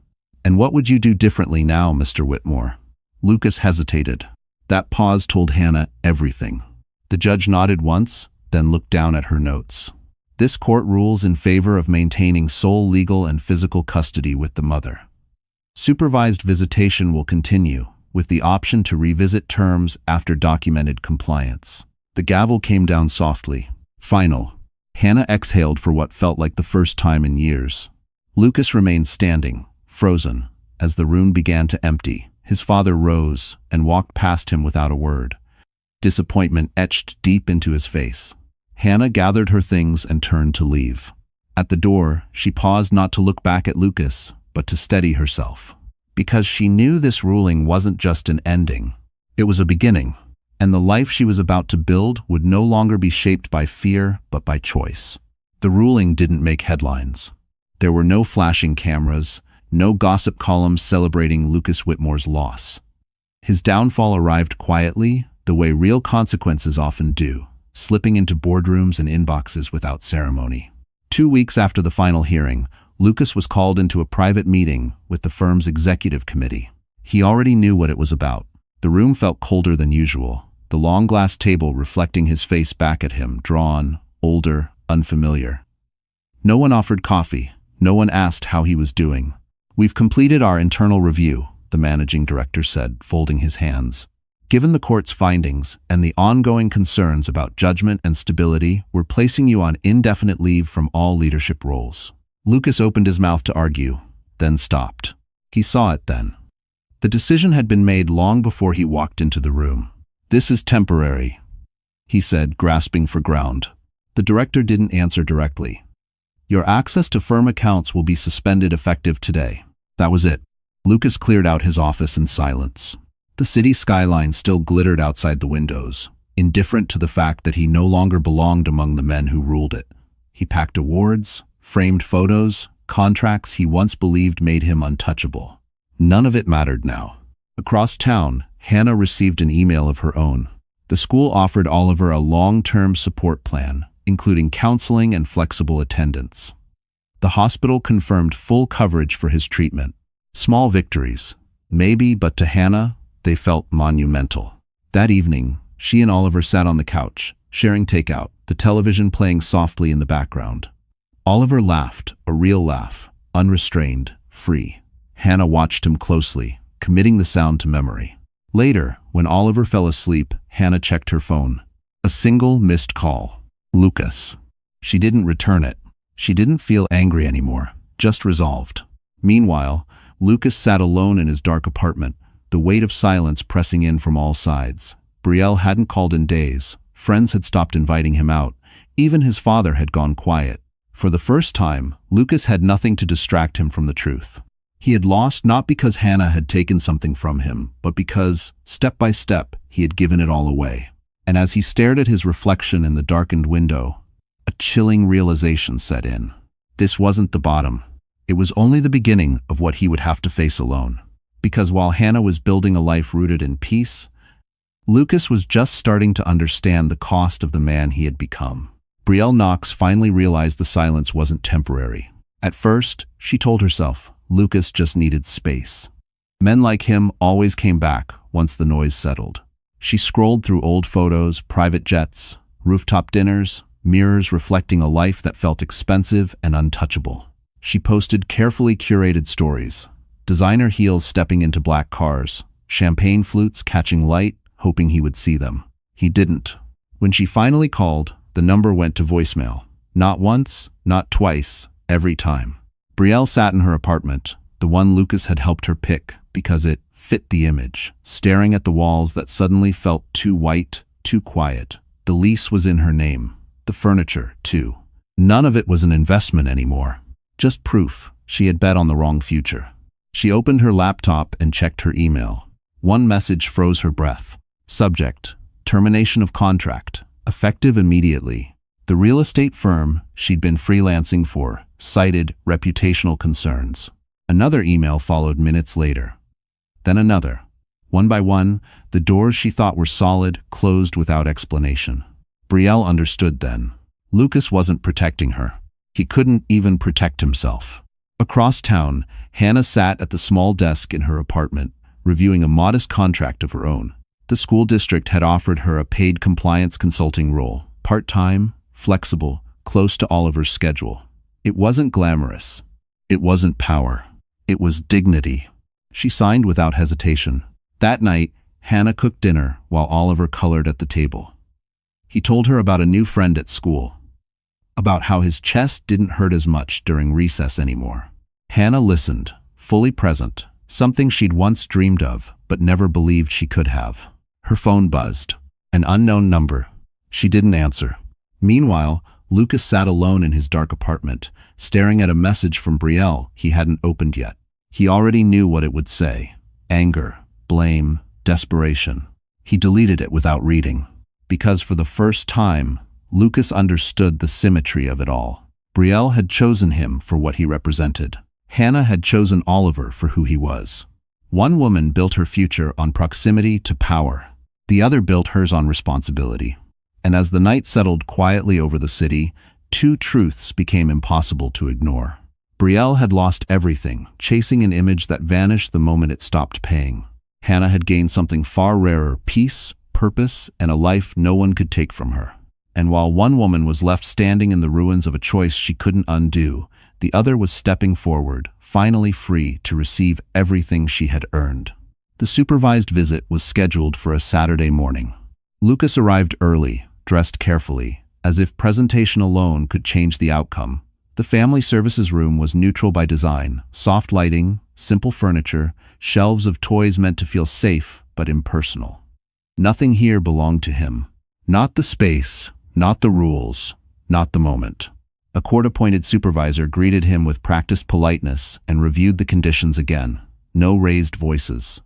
"And what would you do differently now, Mr. Whitmore?" Lucas hesitated. That pause told Hannah everything. The judge nodded once, then looked down at her notes. "This court rules in favor of maintaining sole legal and physical custody with the mother. Supervised visitation will continue, with the option to revisit terms after documented compliance." The gavel came down softly. Final. Hannah exhaled for what felt like the first time in years. Lucas remained standing, frozen, as the room began to empty. His father rose and walked past him without a word. Disappointment etched deep into his face. Hannah gathered her things and turned to leave. At the door, she paused not to look back at Lucas, but to steady herself. Because she knew this ruling wasn't just an ending. It was a beginning, and the life she was about to build would no longer be shaped by fear, but by choice. The ruling didn't make headlines. There were no flashing cameras, no gossip columns celebrating Lucas Whitmore's loss. His downfall arrived quietly, the way real consequences often do, slipping into boardrooms and inboxes without ceremony. 2 weeks after the final hearing, Lucas was called into a private meeting with the firm's executive committee. He already knew what it was about. The room felt colder than usual, the long glass table reflecting his face back at him, drawn, older, unfamiliar. No one offered coffee. No one asked how he was doing. "We've completed our internal review," the managing director said, folding his hands. "Given the court's findings and the ongoing concerns about judgment and stability, we're placing you on indefinite leave from all leadership roles." Lucas opened his mouth to argue, then stopped. He saw it then. The decision had been made long before he walked into the room. "This is temporary," he said, grasping for ground. The director didn't answer directly. "Your access to firm accounts will be suspended effective today." That was it. Lucas cleared out his office in silence. The city skyline still glittered outside the windows, indifferent to the fact that he no longer belonged among the men who ruled it. He packed awards, framed photos, contracts he once believed made him untouchable. None of it mattered now. Across town, Hannah received an email of her own. The school offered Oliver a long-term support plan, including counseling and flexible attendance. The hospital confirmed full coverage for his treatment. Small victories, maybe, but to Hannah, they felt monumental. That evening, She and Oliver sat on the couch, sharing takeout, the television playing softly in the background. Oliver laughed, a real laugh, unrestrained, free. Hannah watched him closely, committing the sound to memory. Later, when Oliver fell asleep, Hannah checked her phone. A single missed call. Lucas. She didn't return it. She didn't feel angry anymore, just resolved. Meanwhile, Lucas sat alone in his dark apartment, the weight of silence pressing in from all sides. Brielle hadn't called in days. Friends had stopped inviting him out. Even his father had gone quiet. For the first time, Lucas had nothing to distract him from the truth. He had lost not because Hannah had taken something from him, but because, step by step, he had given it all away. And as he stared at his reflection in the darkened window, a chilling realization set in. This wasn't the bottom. It was only the beginning of what he would have to face alone. Because while Hannah was building a life rooted in peace, Lucas was just starting to understand the cost of the man he had become. Brielle Knox finally realized the silence wasn't temporary. At first, she told herself, Lucas just needed space. Men like him always came back once the noise settled. She scrolled through old photos, private jets, rooftop dinners, mirrors reflecting a life that felt expensive and untouchable. She posted carefully curated stories, designer heels stepping into black cars, champagne flutes catching light, hoping he would see them. He didn't. When she finally called, the number went to voicemail. Not once, not twice, every time. Brielle sat in her apartment, the one Lucas had helped her pick because it fit the image, staring at the walls that suddenly felt too white, too quiet. The lease was in her name. The furniture, too. None of it was an investment anymore. Just proof she had bet on the wrong future. She opened her laptop and checked her email. One message froze her breath. Subject: termination of contract. Effective immediately. The real estate firm she'd been freelancing for cited reputational concerns. Another email followed minutes later. Then another. One by one, the doors she thought were solid closed without explanation. Brielle understood then. Lucas wasn't protecting her. He couldn't even protect himself. Across town, Hannah sat at the small desk in her apartment, reviewing a modest contract of her own. The school district had offered her a paid compliance consulting role, part-time, flexible, close to Oliver's schedule. It wasn't glamorous. It wasn't power. It was dignity. She signed without hesitation. That night, Hannah cooked dinner while Oliver colored at the table. He told her about a new friend at school, about how his chest didn't hurt as much during recess anymore. Hannah listened, fully present, something she'd once dreamed of but never believed she could have. Her phone buzzed. An unknown number. She didn't answer. Meanwhile, Lucas sat alone in his dark apartment, staring at a message from Brielle he hadn't opened yet. He already knew what it would say. Anger, blame, desperation. He deleted it without reading. Because for the first time, Lucas understood the symmetry of it all. Brielle had chosen him for what he represented. Hannah had chosen Oliver for who he was. One woman built her future on proximity to power. The other built hers on responsibility. And as the night settled quietly over the city, two truths became impossible to ignore. Brielle had lost everything, chasing an image that vanished the moment it stopped paying. Hannah had gained something far rarer: peace, purpose, and a life no one could take from her. And while one woman was left standing in the ruins of a choice she couldn't undo, the other was stepping forward, finally free to receive everything she had earned. The supervised visit was scheduled for a Saturday morning. Lucas arrived early, dressed carefully, as if presentation alone could change the outcome. The family services room was neutral by design: soft lighting, simple furniture, shelves of toys meant to feel safe but impersonal. Nothing here belonged to him. Not the space, not the rules, not the moment. A court-appointed supervisor greeted him with practiced politeness and reviewed the conditions again. No raised voices.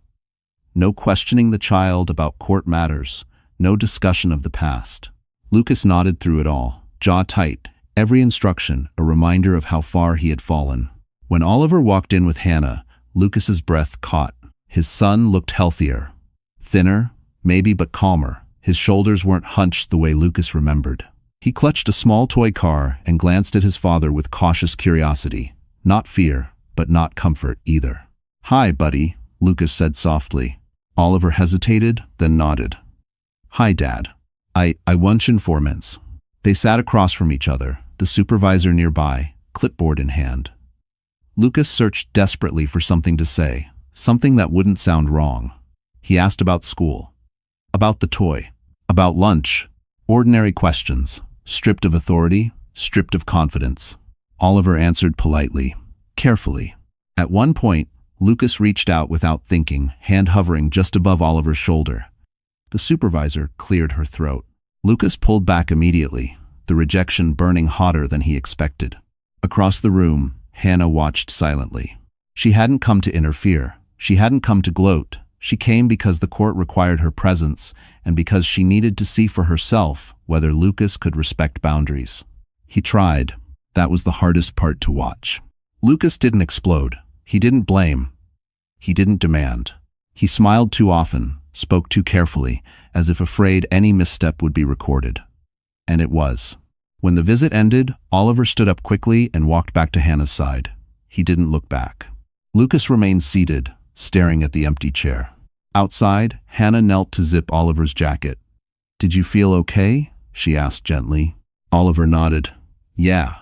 No questioning the child about court matters. No discussion of the past. Lucas nodded through it all, jaw tight, every instruction a reminder of how far he had fallen. When Oliver walked in with Hannah, Lucas's breath caught. His son looked healthier. Thinner, maybe, but calmer. His shoulders weren't hunched the way Lucas remembered. He clutched a small toy car and glanced at his father with cautious curiosity. Not fear, but not comfort either. "Hi, buddy," Lucas said softly. Oliver hesitated, then nodded. Hi, Dad. I lunch informants. They sat across from each other, the supervisor nearby, clipboard in hand. Lucas searched desperately for something to say, something that wouldn't sound wrong. He asked about school, about the toy, about lunch, ordinary questions, stripped of authority, stripped of confidence. Oliver answered politely, carefully. At one point, Lucas reached out without thinking, hand hovering just above Oliver's shoulder. The supervisor cleared her throat. Lucas pulled back immediately, the rejection burning hotter than he expected. Across the room, Hannah watched silently. She hadn't come to interfere. She hadn't come to gloat. She came because the court required her presence and because she needed to see for herself whether Lucas could respect boundaries. He tried. That was the hardest part to watch. Lucas didn't explode. He didn't blame. He didn't demand. He smiled too often, spoke too carefully, as if afraid any misstep would be recorded. And it was. When the visit ended, Oliver stood up quickly and walked back to Hannah's side. He didn't look back. Lucas remained seated, staring at the empty chair. Outside, Hannah knelt to zip Oliver's jacket. "Did you feel okay?" she asked gently. Oliver nodded. "Yeah.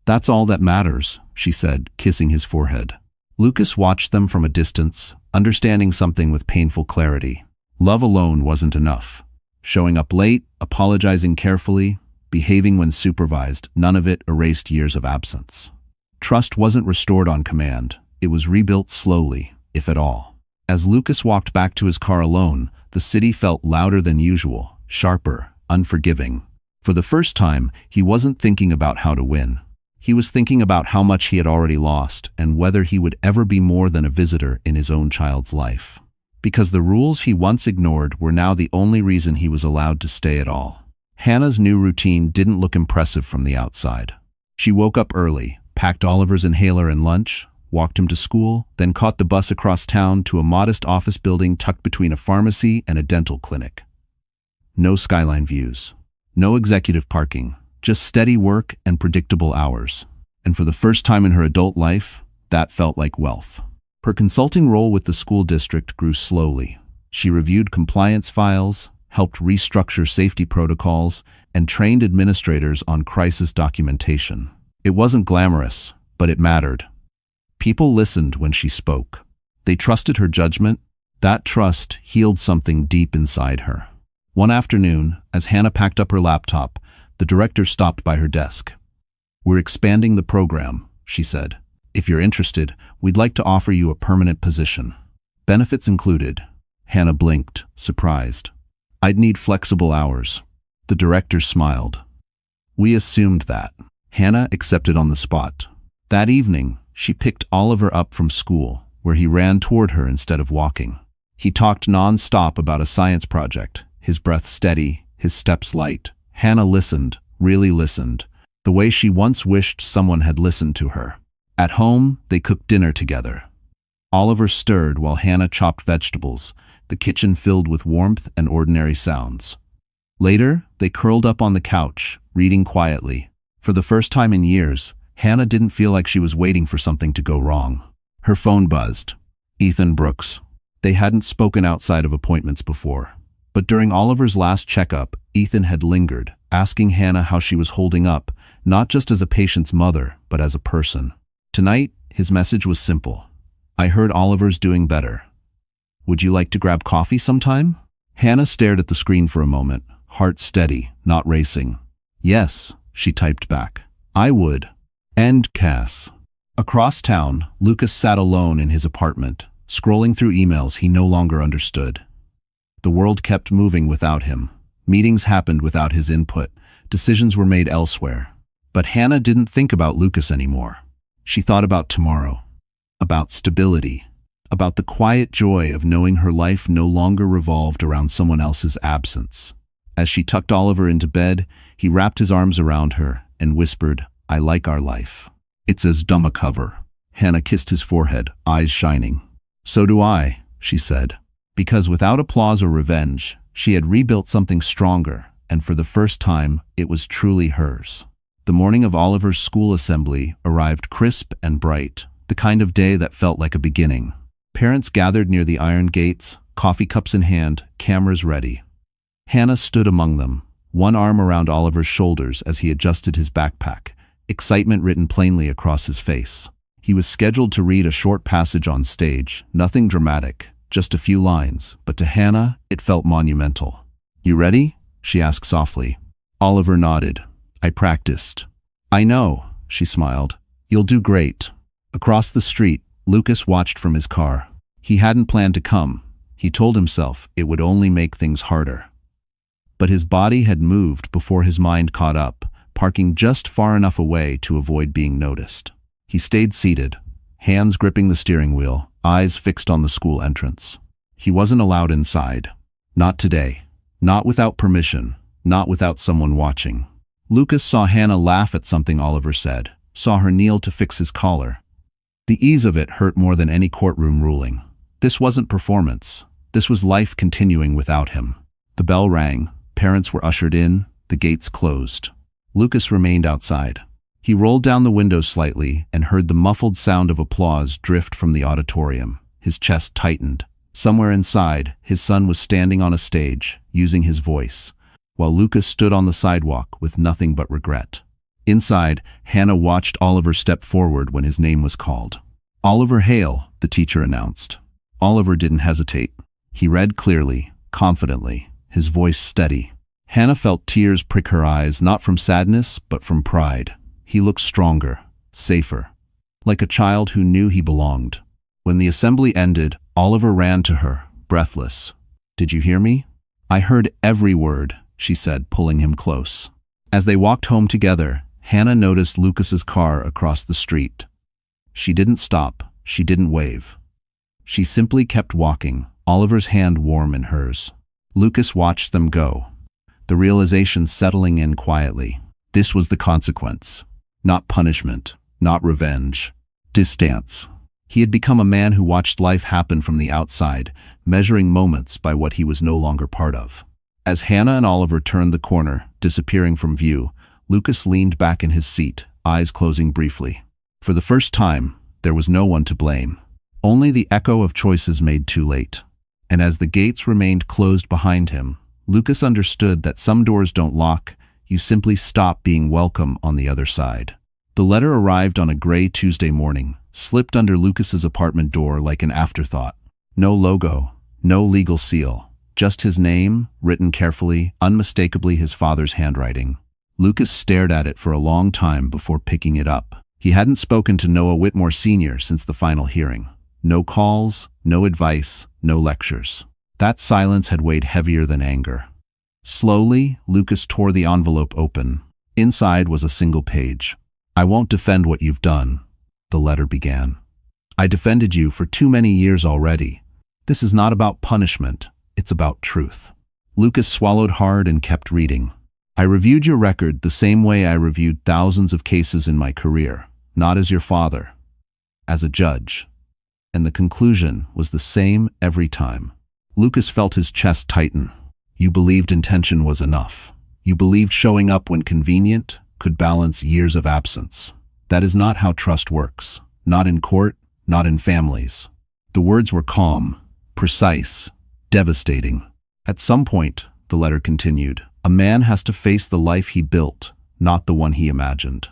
That's all that matters," she said, kissing his forehead. Lucas watched them from a distance, understanding something with painful clarity. Love alone wasn't enough. Showing up late, apologizing carefully, behaving when supervised, none of it erased years of absence. Trust wasn't restored on command. It was rebuilt slowly, if at all. As Lucas walked back to his car alone, the city felt louder than usual, sharper, unforgiving. For the first time, he wasn't thinking about how to win. He was thinking about how much he had already lost and whether he would ever be more than a visitor in his own child's life. Because the rules he once ignored were now the only reason he was allowed to stay at all. Hannah's new routine didn't look impressive from the outside. She woke up early, packed Oliver's inhaler and lunch, walked him to school, then caught the bus across town to a modest office building tucked between a pharmacy and a dental clinic. No skyline views. No executive parking. Just steady work and predictable hours. And for the first time in her adult life, that felt like wealth. Her consulting role with the school district grew slowly. She reviewed compliance files, helped restructure safety protocols, and trained administrators on crisis documentation. It wasn't glamorous, but it mattered. People listened when she spoke. They trusted her judgment. That trust healed something deep inside her. One afternoon, as Hannah packed up her laptop, the director stopped by her desk. "We're expanding the program," she said. "If you're interested, we'd like to offer you a permanent position. Benefits included." Hannah blinked, surprised. "I'd need flexible hours." The director smiled. "We assumed that." Hannah accepted on the spot. That evening, she picked Oliver up from school, where he ran toward her instead of walking. He talked non-stop about a science project, his breath steady, his steps light. Hannah listened, really listened, the way she once wished someone had listened to her. At home, they cooked dinner together. Oliver stirred while Hannah chopped vegetables, the kitchen filled with warmth and ordinary sounds. Later, they curled up on the couch, reading quietly. For the first time in years, Hannah didn't feel like she was waiting for something to go wrong. Her phone buzzed. Ethan Brooks. They hadn't spoken outside of appointments before. But during Oliver's last checkup, Ethan had lingered, asking Hannah how she was holding up, not just as a patient's mother, but as a person. Tonight, his message was simple. "I heard Oliver's doing better. Would you like to grab coffee sometime?" Hannah stared at the screen for a moment, heart steady, not racing. "Yes," she typed back. "I would." End Cass. Across town, Lucas sat alone in his apartment, scrolling through emails he no longer understood. The world kept moving without him. Meetings happened without his input. Decisions were made elsewhere. But Hannah didn't think about Lucas anymore. She thought about tomorrow, about stability, about the quiet joy of knowing her life no longer revolved around someone else's absence. As she tucked Oliver into bed, he wrapped his arms around her and whispered, "I like our life. It's as dumb a cover." Hannah kissed his forehead, eyes shining. "So do I," she said. Because without applause or revenge, she had rebuilt something stronger, and for the first time, it was truly hers. The morning of Oliver's school assembly arrived crisp and bright, the kind of day that felt like a beginning. Parents gathered near the iron gates, coffee cups in hand, cameras ready. Hannah stood among them, one arm around Oliver's shoulders as he adjusted his backpack, excitement written plainly across his face. He was scheduled to read a short passage on stage, nothing dramatic, just a few lines, but to Hannah, it felt monumental. "You ready?" she asked softly. Oliver nodded. "I practiced." "I know," she smiled. "You'll do great." Across the street, Lucas watched from his car. He hadn't planned to come. He told himself it would only make things harder. But his body had moved before his mind caught up, parking just far enough away to avoid being noticed. He stayed seated, hands gripping the steering wheel, eyes fixed on the school entrance. He wasn't allowed inside. Not today. Not without permission. Not without someone watching. Lucas saw Hannah laugh at something Oliver said, saw her kneel to fix his collar. The ease of it hurt more than any courtroom ruling. This wasn't performance. This was life continuing without him. The bell rang, parents were ushered in, the gates closed. Lucas remained outside. He rolled down the window slightly and heard the muffled sound of applause drift from the auditorium. His chest tightened. Somewhere inside, his son was standing on a stage, using his voice, while Lucas stood on the sidewalk with nothing but regret. Inside, Hannah watched Oliver step forward when his name was called. "Oliver Hale," the teacher announced. Oliver didn't hesitate. He read clearly, confidently, his voice steady. Hannah felt tears prick her eyes, not from sadness, but from pride. He looked stronger, safer, like a child who knew he belonged. When the assembly ended, Oliver ran to her, breathless. "Did you hear me?" "I heard every word," she said, pulling him close. As they walked home together, Hannah noticed Lucas's car across the street. She didn't stop, she didn't wave. She simply kept walking, Oliver's hand warm in hers. Lucas watched them go, the realization settling in quietly. This was the consequence. Not punishment, not revenge. Distance. He had become a man who watched life happen from the outside, measuring moments by what he was no longer part of. As Hannah and Oliver turned the corner, disappearing from view, Lucas leaned back in his seat, eyes closing briefly. For the first time, there was no one to blame. Only the echo of choices made too late. And as the gates remained closed behind him, Lucas understood that some doors don't lock, you simply stop being welcome on the other side. The letter arrived on a gray Tuesday morning, slipped under Lucas's apartment door like an afterthought. No logo, no legal seal, just his name, written carefully, unmistakably his father's handwriting. Lucas stared at it for a long time before picking it up. He hadn't spoken to Noah Whitmore Sr. since the final hearing. No calls, no advice, no lectures. That silence had weighed heavier than anger. Slowly, Lucas tore the envelope open. Inside was a single page. "I won't defend what you've done," the letter began. "I defended you for too many years already. This is not about punishment, it's about truth." Lucas swallowed hard and kept reading. "I reviewed your record the same way I reviewed thousands of cases in my career, not as your father, as a judge. And the conclusion was the same every time." Lucas felt his chest tighten. You believed intention was enough. You believed showing up when convenient could balance years of absence. That is not how trust works. Not in court, not in families. The words were calm, precise, devastating. "At some point," the letter continued, "a man has to face the life he built, not the one he imagined.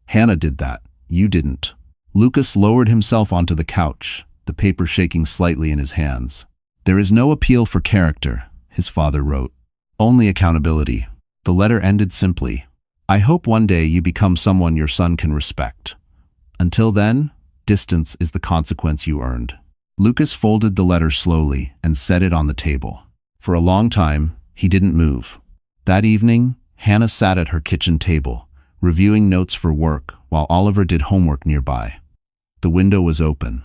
Hannah did that. You didn't." Lucas lowered himself onto the couch, the paper shaking slightly in his hands. "There is no appeal for character," his father wrote. "Only accountability." The letter ended simply. "I hope one day you become someone your son can respect. Until then, distance is the consequence you earned." Lucas folded the letter slowly and set it on the table. For a long time, he didn't move. That evening, Hannah sat at her kitchen table, reviewing notes for work while Oliver did homework nearby. The window was open.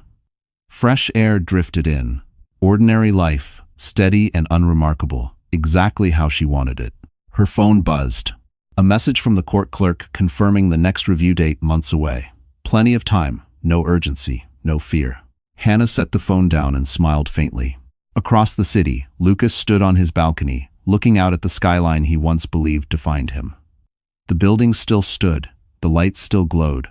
Fresh air drifted in. Ordinary life, steady and unremarkable, exactly how she wanted it. Her phone buzzed. A message from the court clerk confirming the next review date months away. Plenty of time, no urgency, no fear. Hannah set the phone down and smiled faintly. Across the city, Lucas stood on his balcony, looking out at the skyline he once believed defined him. The buildings still stood, the lights still glowed,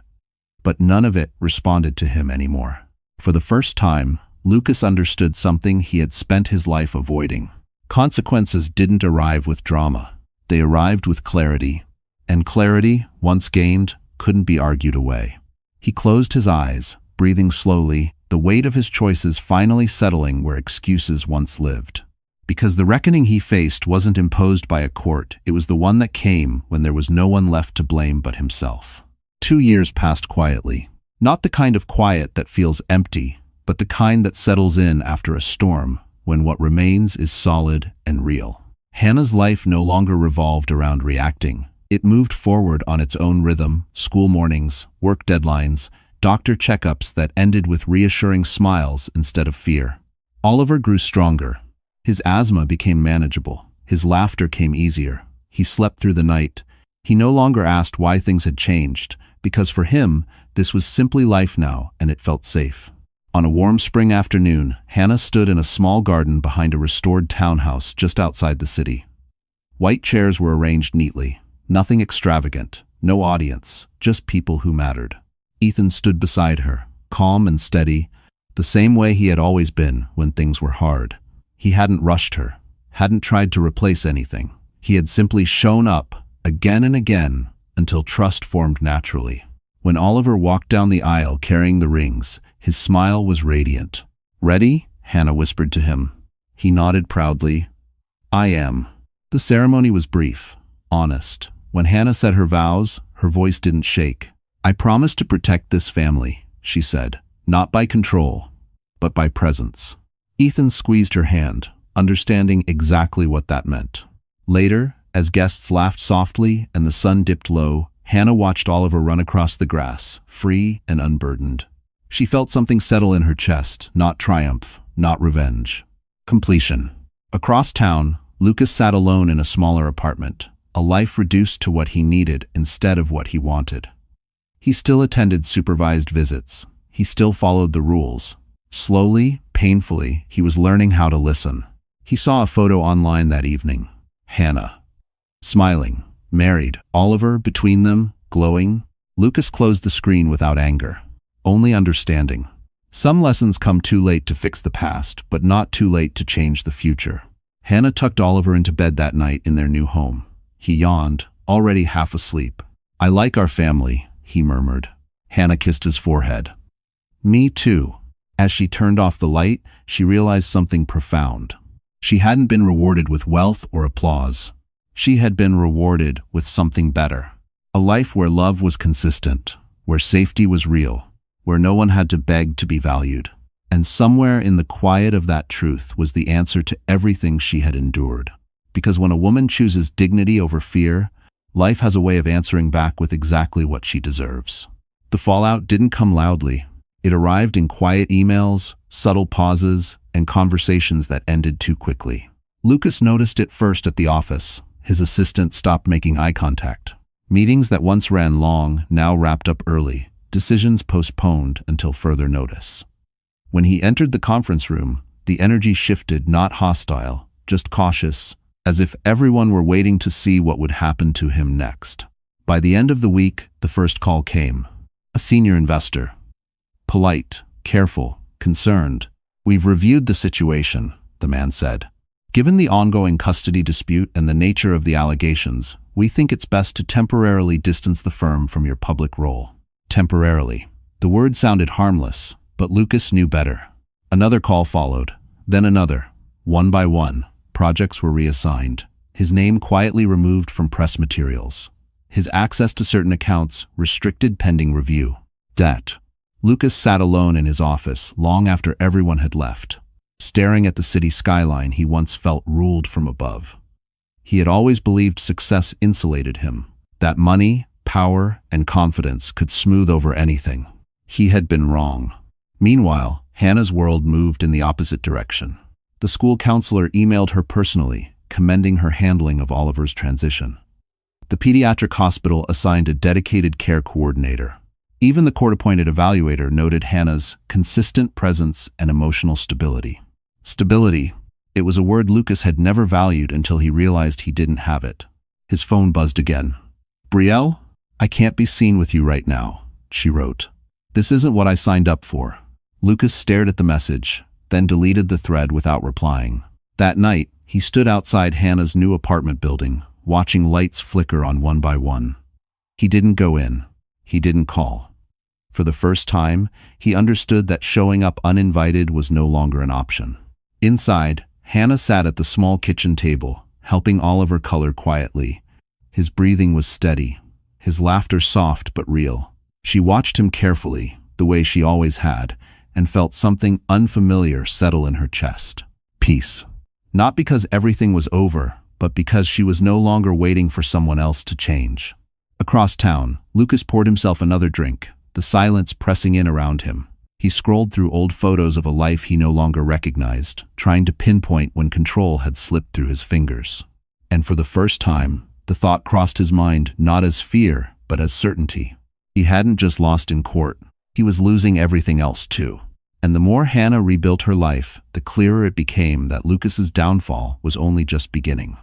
but none of it responded to him anymore. For the first time, Lucas understood something he had spent his life avoiding. Consequences didn't arrive with drama. They arrived with clarity. And clarity, once gained, couldn't be argued away. He closed his eyes, breathing slowly, the weight of his choices finally settling where excuses once lived. Because the reckoning he faced wasn't imposed by a court, it was the one that came when there was no one left to blame but himself. 2 years passed quietly. Not the kind of quiet that feels empty, but the kind that settles in after a storm, when what remains is solid and real. Hannah's life no longer revolved around reacting. It moved forward on its own rhythm: school mornings, work deadlines, doctor checkups that ended with reassuring smiles instead of fear. Oliver grew stronger. His asthma became manageable. His laughter came easier. He slept through the night. He no longer asked why things had changed, because for him, this was simply life now, and it felt safe. On a warm spring afternoon, Hannah stood in a small garden behind a restored townhouse just outside the city. White chairs were arranged neatly. Nothing extravagant, no audience, just people who mattered. Ethan stood beside her, calm and steady, the same way he had always been when things were hard. He hadn't rushed her, hadn't tried to replace anything. He had simply shown up, again and again, until trust formed naturally. When Oliver walked down the aisle carrying the rings, his smile was radiant. "Ready?" Hannah whispered to him. He nodded proudly. "I am." The ceremony was brief, honest. When Hannah said her vows, her voice didn't shake. "I promise to protect this family," she said, "not by control, but by presence." Ethan squeezed her hand, understanding exactly what that meant. Later, as guests laughed softly and the sun dipped low, Hannah watched Oliver run across the grass, free and unburdened. She felt something settle in her chest, not triumph, not revenge. Completion. Across town, Lucas sat alone in a smaller apartment, a life reduced to what he needed instead of what he wanted. He still attended supervised visits. He still followed the rules. Slowly, painfully, he was learning how to listen. He saw a photo online that evening. Hannah. Smiling. Married. Oliver, between them, glowing. Lucas closed the screen without anger. Only understanding. Some lessons come too late to fix the past, but not too late to change the future. Hannah tucked Oliver into bed that night in their new home. He yawned, already half asleep. "I like our family," he murmured. Hannah kissed his forehead. "Me too." As she turned off the light, she realized something profound. She hadn't been rewarded with wealth or applause. She had been rewarded with something better. A life where love was consistent, where safety was real, where no one had to beg to be valued. And somewhere in the quiet of that truth was the answer to everything she had endured. Because when a woman chooses dignity over fear, life has a way of answering back with exactly what she deserves. The fallout didn't come loudly. It arrived in quiet emails, subtle pauses, and conversations that ended too quickly. Lucas noticed it first at the office. His assistant stopped making eye contact. Meetings that once ran long now wrapped up early, decisions postponed until further notice. When he entered the conference room, the energy shifted, not hostile, just cautious, as if everyone were waiting to see what would happen to him next. By the end of the week, the first call came. A senior investor. Polite, careful, concerned. "We've reviewed the situation," the man said. "Given the ongoing custody dispute and the nature of the allegations, we think it's best to temporarily distance the firm from your public role." Temporarily. The word sounded harmless, but Lucas knew better. Another call followed, then another. One by one, projects were reassigned. His name quietly removed from press materials. His access to certain accounts restricted pending review. Debt. Lucas sat alone in his office long after everyone had left, staring at the city skyline he once felt ruled from above. He had always believed success insulated him, that money, power, and confidence could smooth over anything. He had been wrong. Meanwhile, Hannah's world moved in the opposite direction. The school counselor emailed her personally, commending her handling of Oliver's transition. The pediatric hospital assigned a dedicated care coordinator. Even the court-appointed evaluator noted Hannah's consistent presence and emotional stability. Stability. It was a word Lucas had never valued until he realized he didn't have it. His phone buzzed again. "Brielle? I can't be seen with you right now," she wrote. "This isn't what I signed up for." Lucas stared at the message, then deleted the thread without replying. That night, he stood outside Hannah's new apartment building, watching lights flicker on one by one. He didn't go in. He didn't call. For the first time, he understood that showing up uninvited was no longer an option. Inside, Hannah sat at the small kitchen table, helping Oliver color quietly. His breathing was steady, his laughter soft but real. She watched him carefully, the way she always had, and felt something unfamiliar settle in her chest. Peace. Not because everything was over, but because she was no longer waiting for someone else to change. Across town, Lucas poured himself another drink, the silence pressing in around him. He scrolled through old photos of a life he no longer recognized, trying to pinpoint when control had slipped through his fingers. And for the first time, the thought crossed his mind not as fear, but as certainty. He hadn't just lost in court, he was losing everything else too. And the more Hannah rebuilt her life, the clearer it became that Lucas's downfall was only just beginning.